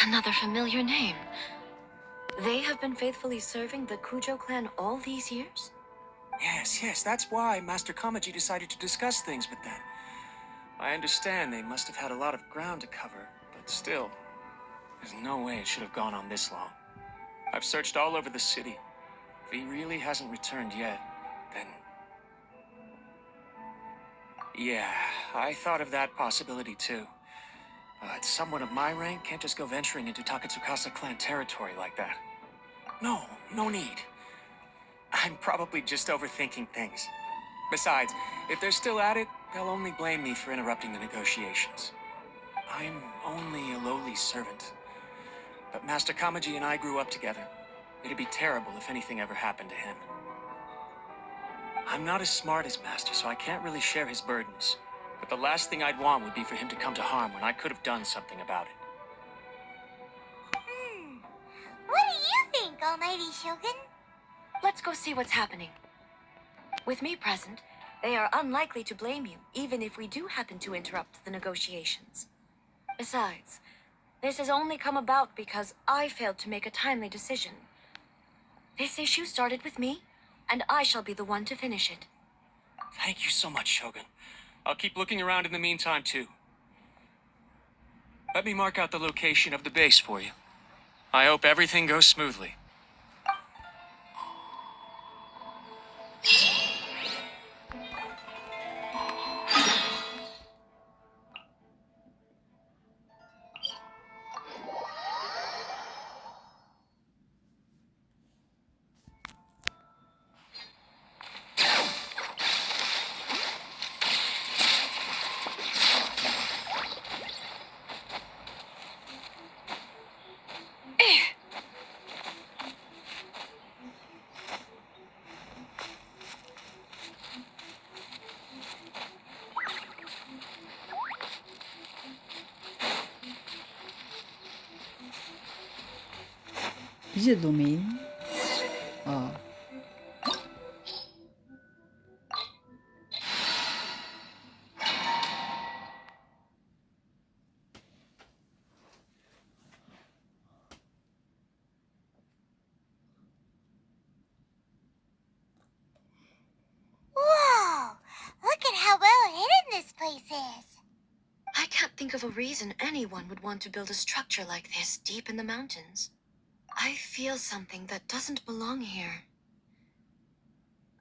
Another familiar name. They have been faithfully serving the Kujou clan all these years? Yes, that's why Master Kamaji decided to discuss things with them. I understand they must have had a lot of ground to cover, but still, there's no way it should have gone on this long. I've searched all over the city. If he really hasn't returned yet, then... Yeah, I thought of that possibility too. But someone of my rank can't just go venturing into Takatsukasa clan territory like that. No need. I'm probably just overthinking things. Besides, if they're still at it, they'll only blame me for interrupting the negotiations. I'm only a lowly servant. But Master Kamaji and I grew up together. It'd be terrible if anything ever happened to him. I'm not as smart as Master, so I can't really share his burdens. But the last thing I'd want would be for him to come to harm when I could have done something about it. What do you think, Almighty Shogun? Let's go see what's happening. With me present, they are unlikely to blame you, even if we do happen to interrupt the negotiations. Besides, this has only come about because I failed to make a timely decision. This issue started with me, and I shall be the one to finish it. Thank you so much, Shogun. I'll keep looking around in the meantime, too. Let me mark out the location of the base for you. I hope everything goes smoothly. Is it a domain? Ah. Whoa! Look at how well hidden this place is. I can't think of a reason anyone would want to build a structure like this deep in the mountains. I feel something that doesn't belong here.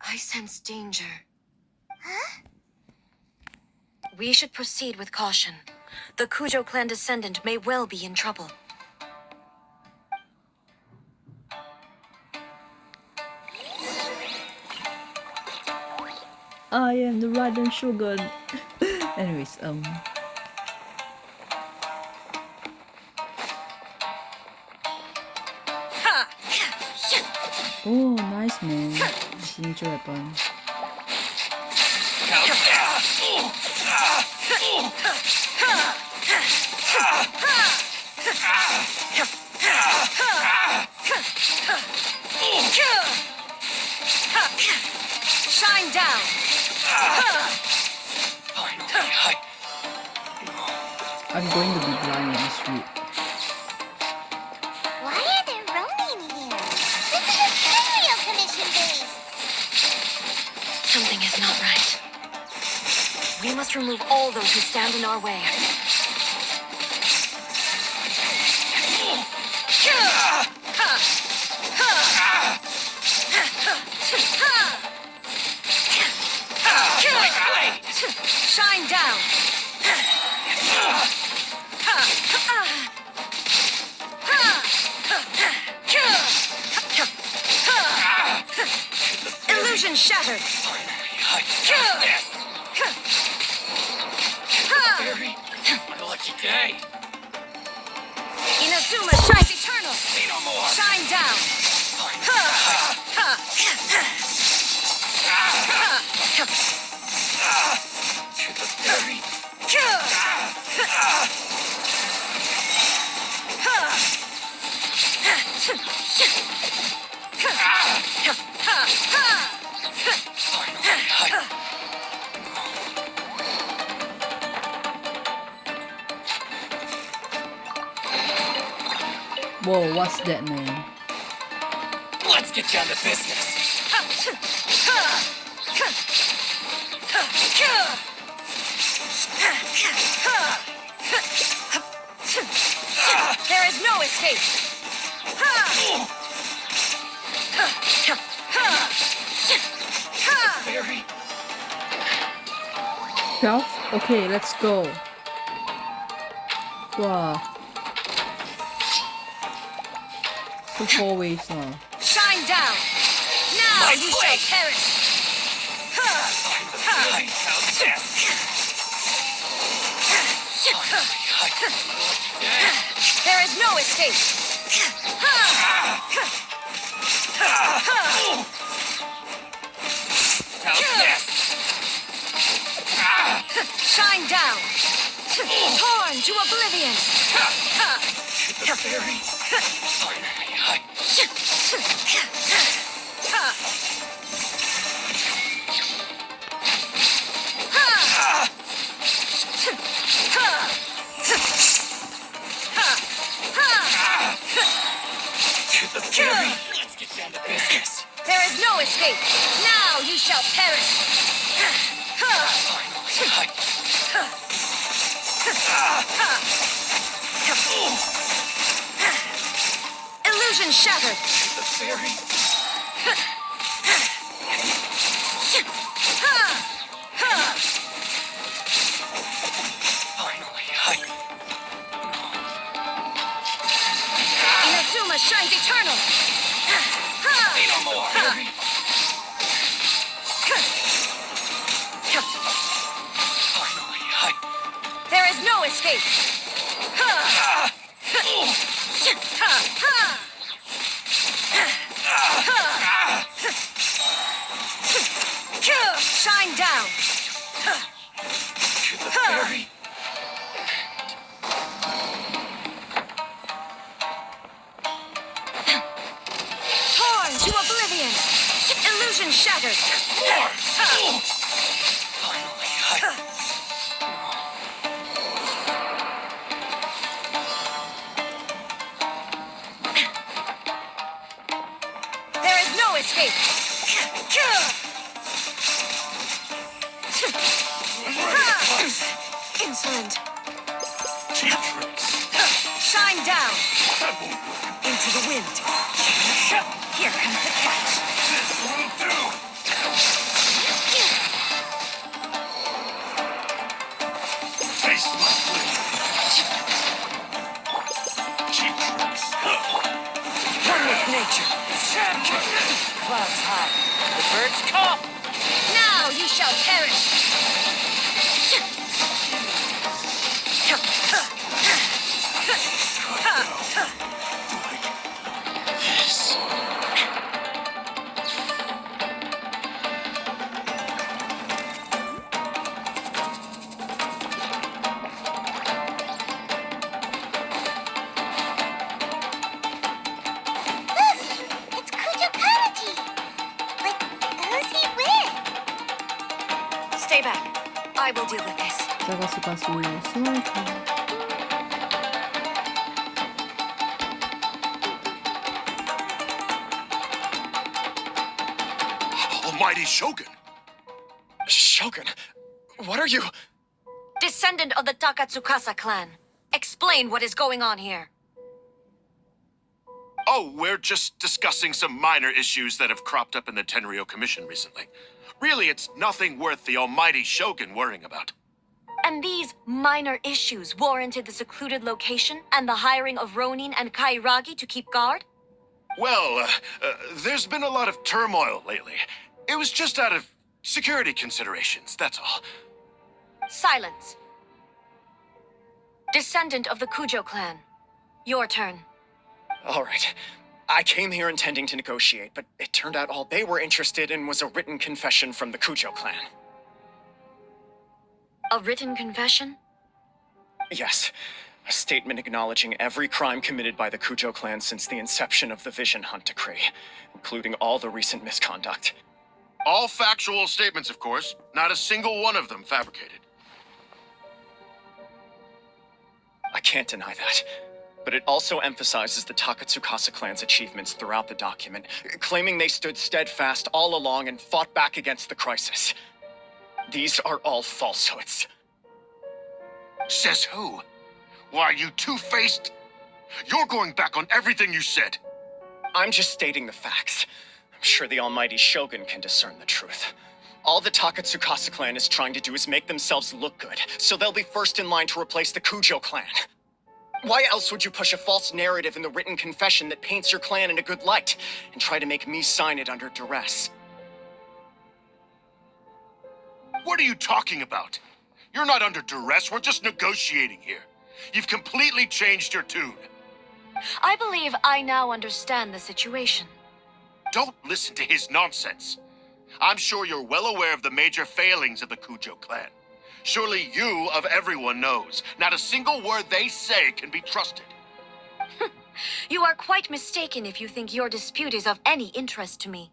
I sense danger. Huh? We should proceed with caution. The Kujou clan descendant may well be in trouble. I am the Raiden Shogun. Anyways, oh, nice man. Signature weapon. Shine down! I'm going to be blind on the street. Why are there Ronin here? This is a Curio Commission base. Something is not right. We must remove all those who stand in our way. Shine down! Illusion shattered! My lucky day. Inazuma shines eternal! Say no more. Shine down! To the very. Whoa, what's that, man? Let's get down to business. There is no escape! Very. 12? Okay, let's go. Wow. So 4 ways now. Shine down! Now My you shall blade! perish! There is no escape! Shine down! Torn to oblivion! Let's get down to business. There is no escape! Now you shall perish! Illusion shattered! The fairy? Finally, Inazuma shines eternal! Say no more, fairy! Finally, There is no escape! Shine down! To the fairy? Torn to oblivion! Illusion shattered! Finally, There is no escape! Insolent! cheap tricks. Shine down! That won't work. Into the wind! Here comes the catch! This will do. Taste my blade. Cheap tricks. One with nature! Clouds high! The birds come! Now you shall perish! This. Look! It's Kujou Kamaji! But who's he with? Stay back. I will deal with this. Takasukasu Sumaika. Almighty Shogun. Shogun, what are you? Descendant of the Takatsukasa clan. Explain what is going on here. Oh, we're just discussing some minor issues that have cropped up in the Tenryou Commission recently. Really, it's nothing worth the almighty Shogun worrying about. And these minor issues warranted the secluded location and the hiring of Ronin and Kairagi to keep guard? Well, there's been a lot of turmoil lately. It was just out of security considerations, that's all. Silence. Descendant of the Kujou clan. Your turn. All right. I came here intending to negotiate, but it turned out all they were interested in was a written confession from the Kujou clan. A written confession? Yes. A statement acknowledging every crime committed by the Kujou clan since the inception of the Vision Hunt Decree, including all the recent misconduct. All factual statements, of course. Not a single one of them fabricated. I can't deny that. But it also emphasizes the Takatsukasa clan's achievements throughout the document, claiming they stood steadfast all along and fought back against the crisis. These are all falsehoods. Says who? Why, you two-faced? You're going back on everything you said. I'm just stating the facts. I'm sure the almighty Shogun can discern the truth. All the Takatsukasa clan is trying to do is make themselves look good, so they'll be first in line to replace the Kujou clan. Why else would you push a false narrative in the written confession that paints your clan in a good light, and try to make me sign it under duress? What are you talking about? You're not under duress, we're just negotiating here. You've completely changed your tune. I believe I now understand the situation. Don't listen to his nonsense. I'm sure you're well aware of the major failings of the Kujou clan. Surely you, of everyone, knows. Not a single word they say can be trusted. You are quite mistaken if you think your dispute is of any interest to me.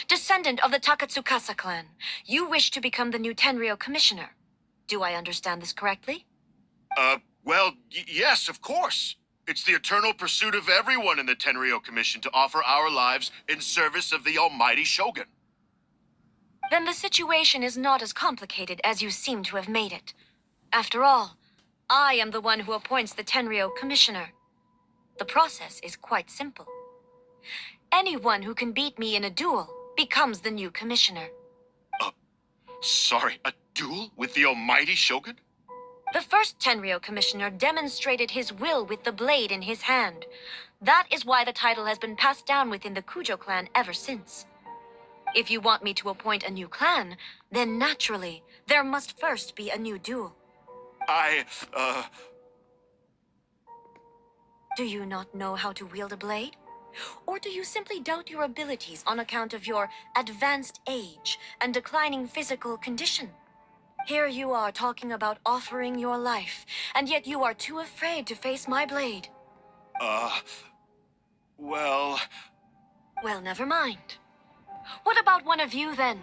Descendant of the Takatsukasa clan, you wish to become the new Tenryou commissioner. Do I understand this correctly? Well, yes, of course. It's the eternal pursuit of everyone in the Tenryou Commission to offer our lives in service of the almighty Shogun. Then the situation is not as complicated as you seem to have made it. After all, I am the one who appoints the Tenryou commissioner. The process is quite simple. Anyone who can beat me in a duel becomes the new commissioner. Sorry, a duel with the almighty Shogun? The first Tenryou commissioner demonstrated his will with the blade in his hand. That is why the title has been passed down within the Kujou clan ever since. If you want me to appoint a new clan, then naturally, there must first be a new duel. Do you not know how to wield a blade? Or do you simply doubt your abilities on account of your advanced age and declining physical condition? Here you are talking about offering your life, and yet you are too afraid to face my blade. Well, never mind. What about one of you, then?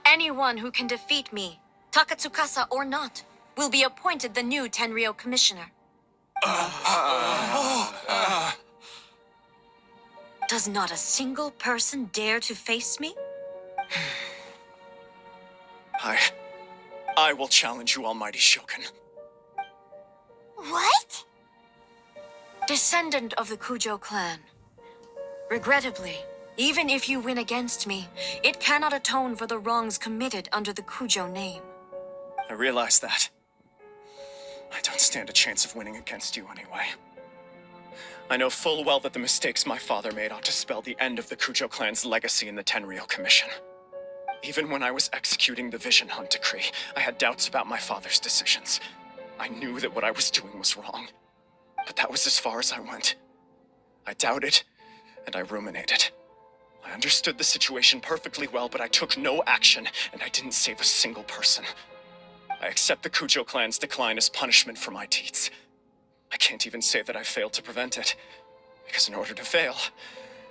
Anyone who can defeat me, Takatsukasa or not, will be appointed the new Tenryou commissioner. Does not a single person dare to face me? I will challenge you, almighty Shogun. What? Descendant of the Kujou clan. Regrettably, even if you win against me, it cannot atone for the wrongs committed under the Kujou name. I realize that. I don't stand a chance of winning against you anyway. I know full well that the mistakes my father made ought to spell the end of the Kujou clan's legacy in the Tenryou Commission. Even when I was executing the Vision Hunt decree, I had doubts about my father's decisions. I knew that what I was doing was wrong, but that was as far as I went. I doubted, and I ruminated. I understood the situation perfectly well, but I took no action, and I didn't save a single person. I accept the Kujou clan's decline as punishment for my deeds. I can't even say that I failed to prevent it, because in order to fail,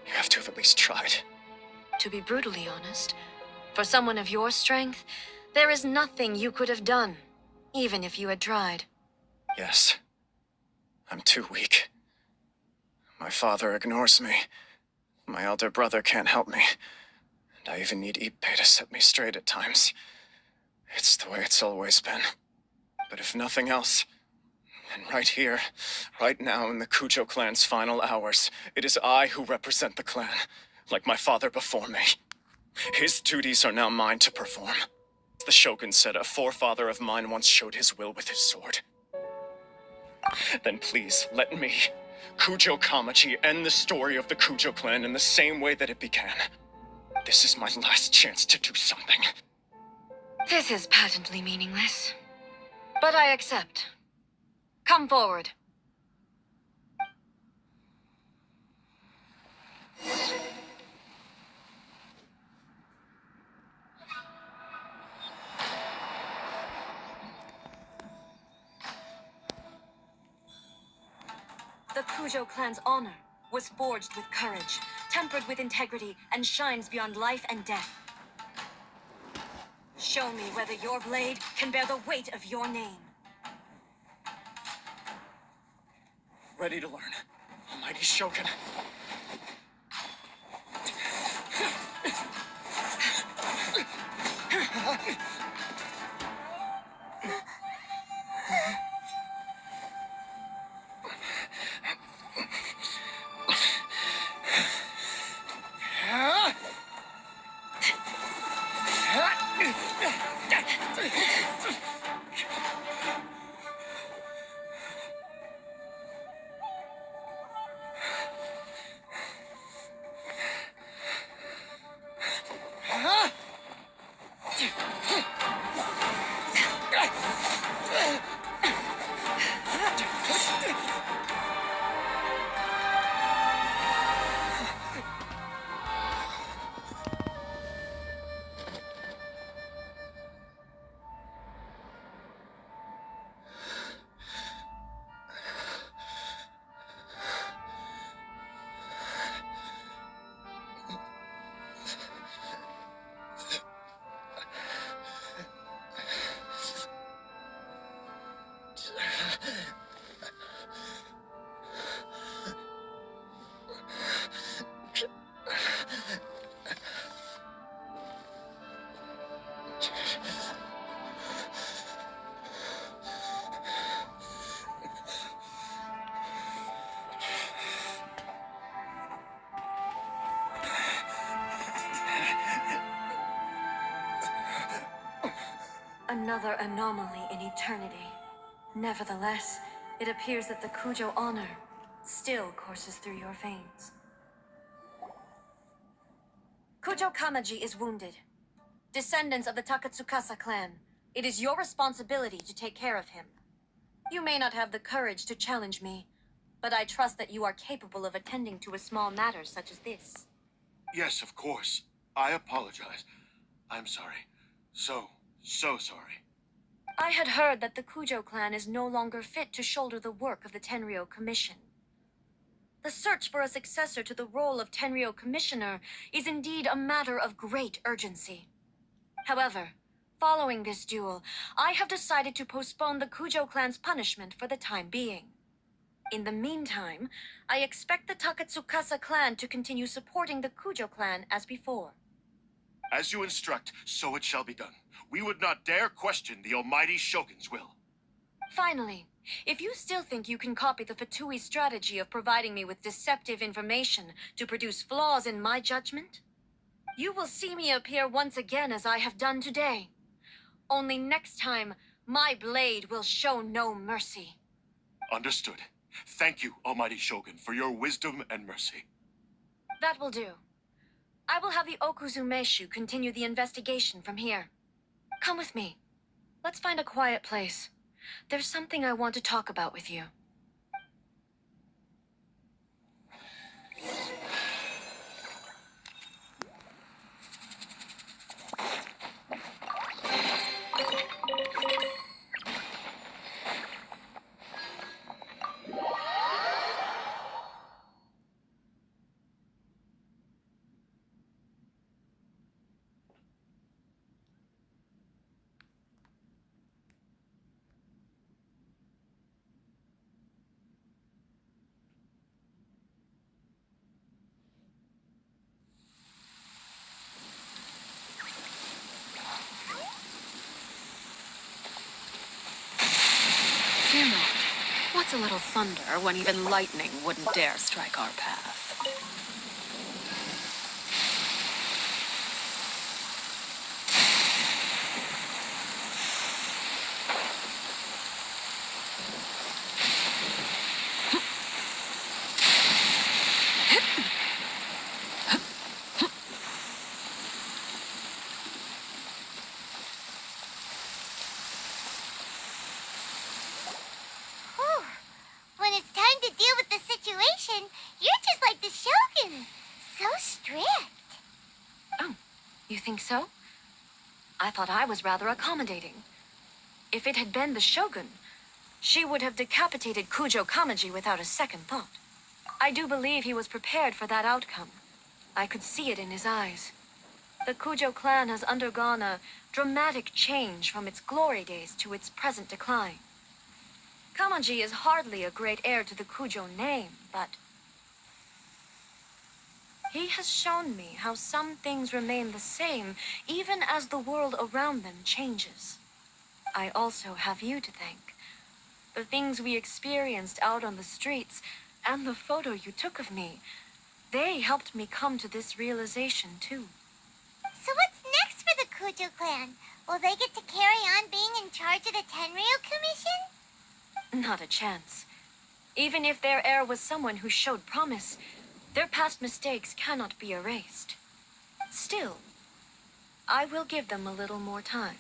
you have to have at least tried. To be brutally honest, for someone of your strength, there is nothing you could have done, even if you had tried. Yes. I'm too weak. My father ignores me. My elder brother can't help me. And I even need Ippei to set me straight at times. It's the way it's always been. But if nothing else, then right here, right now in the Kujou clan's final hours, it is I who represent the clan, like my father before me. His duties are now mine to perform. The Shogun said a forefather of mine once showed his will with his sword. Then please, let me, Kujou Kamaji, end the story of the Kujou clan in the same way that it began. This is my last chance to do something. This is patently meaningless. But I accept. Come forward. The Kujou clan's honor was forged with courage, tempered with integrity, and shines beyond life and death. Show me whether your blade can bear the weight of your name. Ready to learn, almighty Shogun. Another anomaly in eternity. Nevertheless, it appears that the Kujou honor still courses through your veins. Kujou Kamaji is wounded. Descendants of the Takatsukasa clan, it is your responsibility to take care of him. You may not have the courage to challenge me, but I trust that you are capable of attending to a small matter such as this. Yes, of course. I apologize. I'm sorry. So sorry. I had heard that the Kujou clan is no longer fit to shoulder the work of the Tenryou Commission. The search for a successor to the role of Tenryou Commissioner is indeed a matter of great urgency. However, following this duel, I have decided to postpone the Kujou clan's punishment for the time being. In the meantime, I expect the Takatsukasa clan to continue supporting the Kujou clan as before. As you instruct, so it shall be done. We would not dare question the almighty Shogun's will. Finally, if you still think you can copy the Fatui strategy of providing me with deceptive information to produce flaws in my judgment, you will see me appear once again as I have done today. Only next time, my blade will show no mercy. Understood. Thank you, almighty Shogun, for your wisdom and mercy. That will do. I will have the Okuzumeshu continue the investigation from here. Come with me. Let's find a quiet place. There's something I want to talk about with you. Fear not. What's a little thunder when even lightning wouldn't dare strike our path? When it's time to deal with the situation, you're just like the Shogun. So strict. Oh, you think so? I thought I was rather accommodating. If it had been the Shogun, she would have decapitated Kujou Kamaji without a second thought. I do believe he was prepared for that outcome. I could see it in his eyes. The Kujou clan has undergone a dramatic change from its glory days to its present decline. Kamaji is hardly a great heir to the Kujou name, but he has shown me how some things remain the same even as the world around them changes. I also have you to thank. The things we experienced out on the streets and the photo you took of me, they helped me come to this realization too. So what's next for the Kujou clan? Will they get to carry on being in charge of the Tenryou Commission? Not a chance. Even if their heir was someone who showed promise, their past mistakes cannot be erased. Still, I will give them a little more time.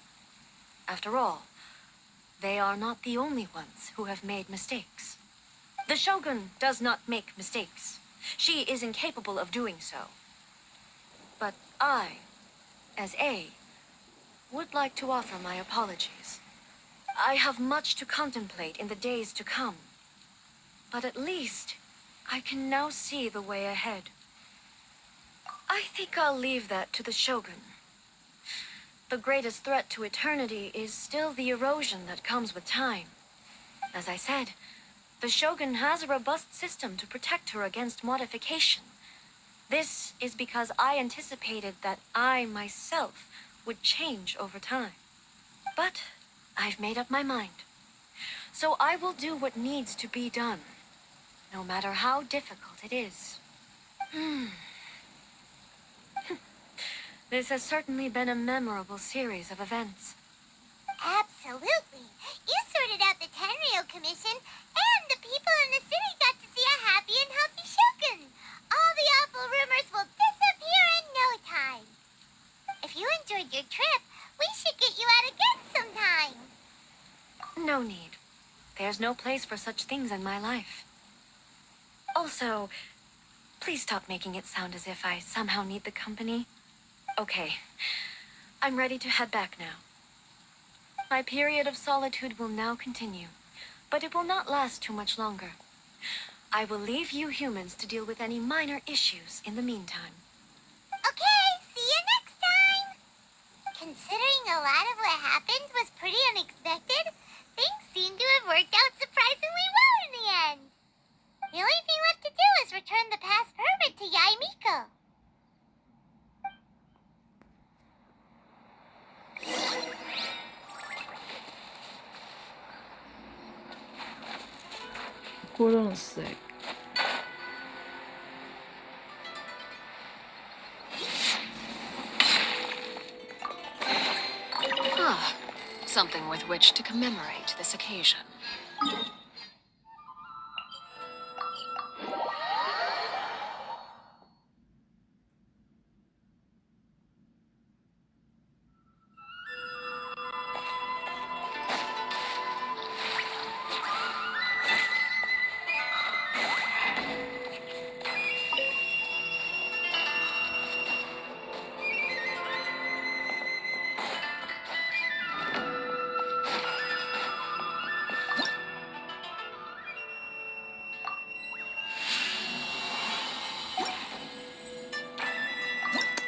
After all, they are not the only ones who have made mistakes. The Shogun does not make mistakes. She is incapable of doing so. But I, as Ei, would like to offer my apologies. I have much to contemplate in the days to come. But at least, I can now see the way ahead. I think I'll leave that to the Shogun. The greatest threat to eternity is still the erosion that comes with time. As I said, the Shogun has a robust system to protect her against modification. This is because I anticipated that I myself would change over time. But I've made up my mind. So I will do what needs to be done, no matter how difficult it is. This has certainly been a memorable series of events. Absolutely. You sorted out the Tenryou Commission, and the people in the city got to see a happy and healthy Shogun. All the awful rumors will disappear in no time. If you enjoyed your trip, we should get you out again sometime. No need. There's no place for such things in my life. Also, please stop making it sound as if I somehow need the company. Okay, I'm ready to head back now. My period of solitude will now continue, but it will not last too much longer. I will leave you humans to deal with any minor issues in the meantime. Okay, see you next time! Considering a lot of what happened was pretty unexpected, things seem to have worked out surprisingly well in the end. The only thing left to do is return the past permit to Yae Miko. Hold on a sec. Ah, something with which to commemorate this occasion.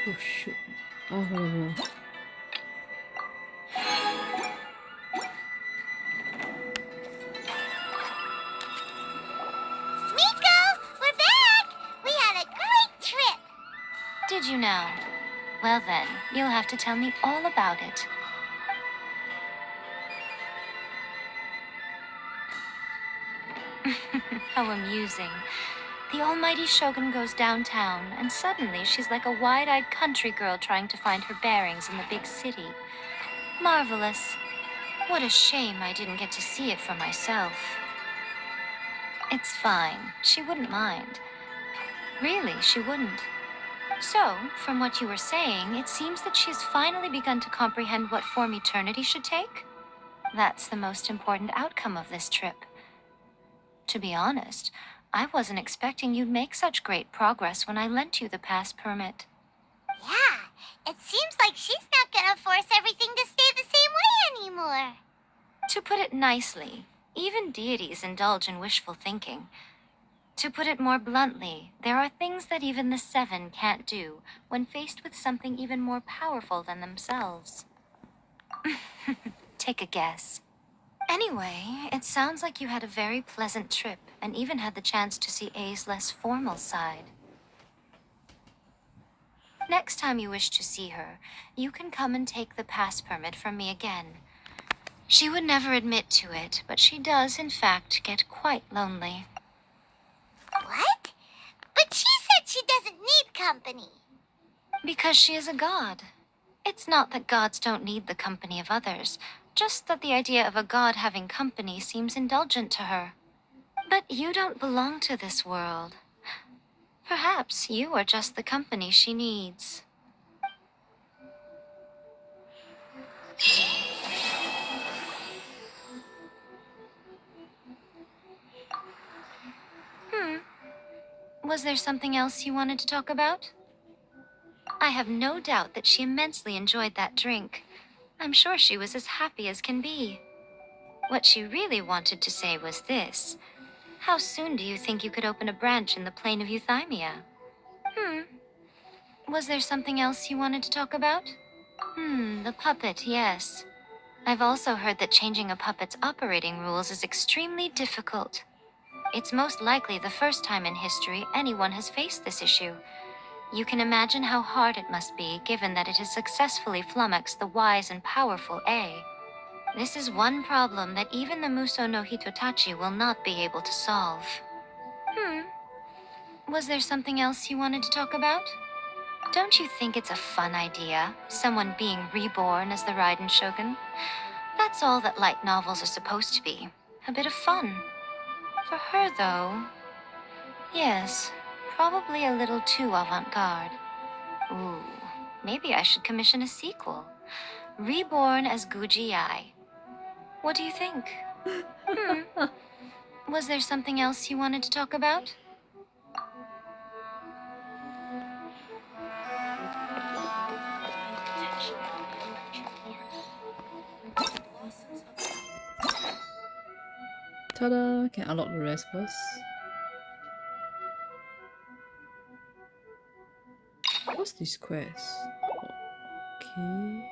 Oh shoot. Oh, whatever. Miko, we're back! We had a great trip! Did you now? Well then, you'll have to tell me all about it. How amusing. The almighty Shogun goes downtown, and suddenly she's like a wide-eyed country girl trying to find her bearings in the big city. Marvelous. What a shame I didn't get to see it for myself. It's fine. She wouldn't mind. Really, she wouldn't. So, from what you were saying, it seems that she's finally begun to comprehend what form eternity should take? That's the most important outcome of this trip. To be honest, I wasn't expecting you'd make such great progress when I lent you the pass permit. Yeah, it seems like she's not gonna force everything to stay the same way anymore. To put it nicely, even deities indulge in wishful thinking. To put it more bluntly, there are things that even the Seven can't do when faced with something even more powerful than themselves. Take a guess. Anyway, it sounds like you had a very pleasant trip and even had the chance to see Ei's less formal side. Next time you wish to see her, you can come and take the pass permit from me again. She would never admit to it, but she does, in fact, get quite lonely. What? But she said she doesn't need company. Because she is a god. It's not that gods don't need the company of others, just that the idea of a god having company seems indulgent to her. But you don't belong to this world. Perhaps you are just the company she needs. Was there something else you wanted to talk about? I have no doubt that she immensely enjoyed that drink. I'm sure she was as happy as can be. What she really wanted to say was this. How soon do you think you could open a branch in the plain of Euthymia? Was there something else you wanted to talk about? The puppet, yes. I've also heard that changing a puppet's operating rules is extremely difficult. It's most likely the first time in history anyone has faced this issue. You can imagine how hard it must be, given that it has successfully flummoxed the wise and powerful Ei. This is one problem that even the Muso no Hitotachi will not be able to solve. Was there something else you wanted to talk about? Don't you think it's a fun idea, someone being reborn as the Raiden Shogun? That's all that light novels are supposed to be. A bit of fun. For her, though, yes, probably a little too avant-garde. Ooh, maybe I should commission a sequel. Reborn as Yae. What do you think? Was there something else you wanted to talk about? Ta-da! Can unlock the rest first. What's this quest? Okay.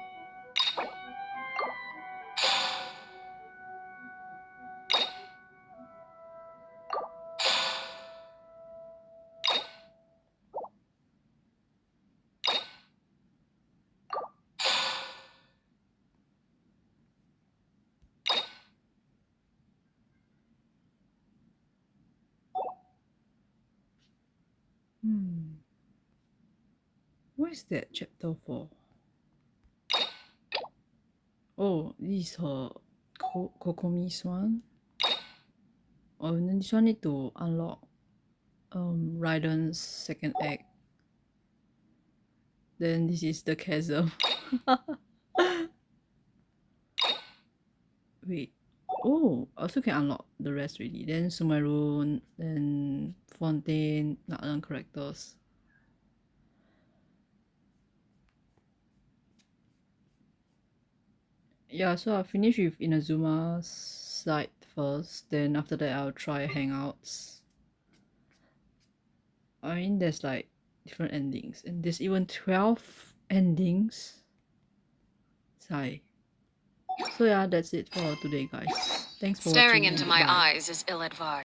What is that chapter for? Oh, this is her Kokomi's one. Oh, and then this one need to unlock Raiden's second act. Then this is the chasm. Wait. Oh, I also can unlock the rest already. Then Sumeru, then Fontaine, other characters. Yeah, so I'll finish with Inazuma's side first, then after that I'll try Hangouts. I mean, there's like different endings, and there's even 12 endings. Sigh. So yeah, that's it for today, guys. Thanks for Staring watching. into my Bye. eyes is ill-advised.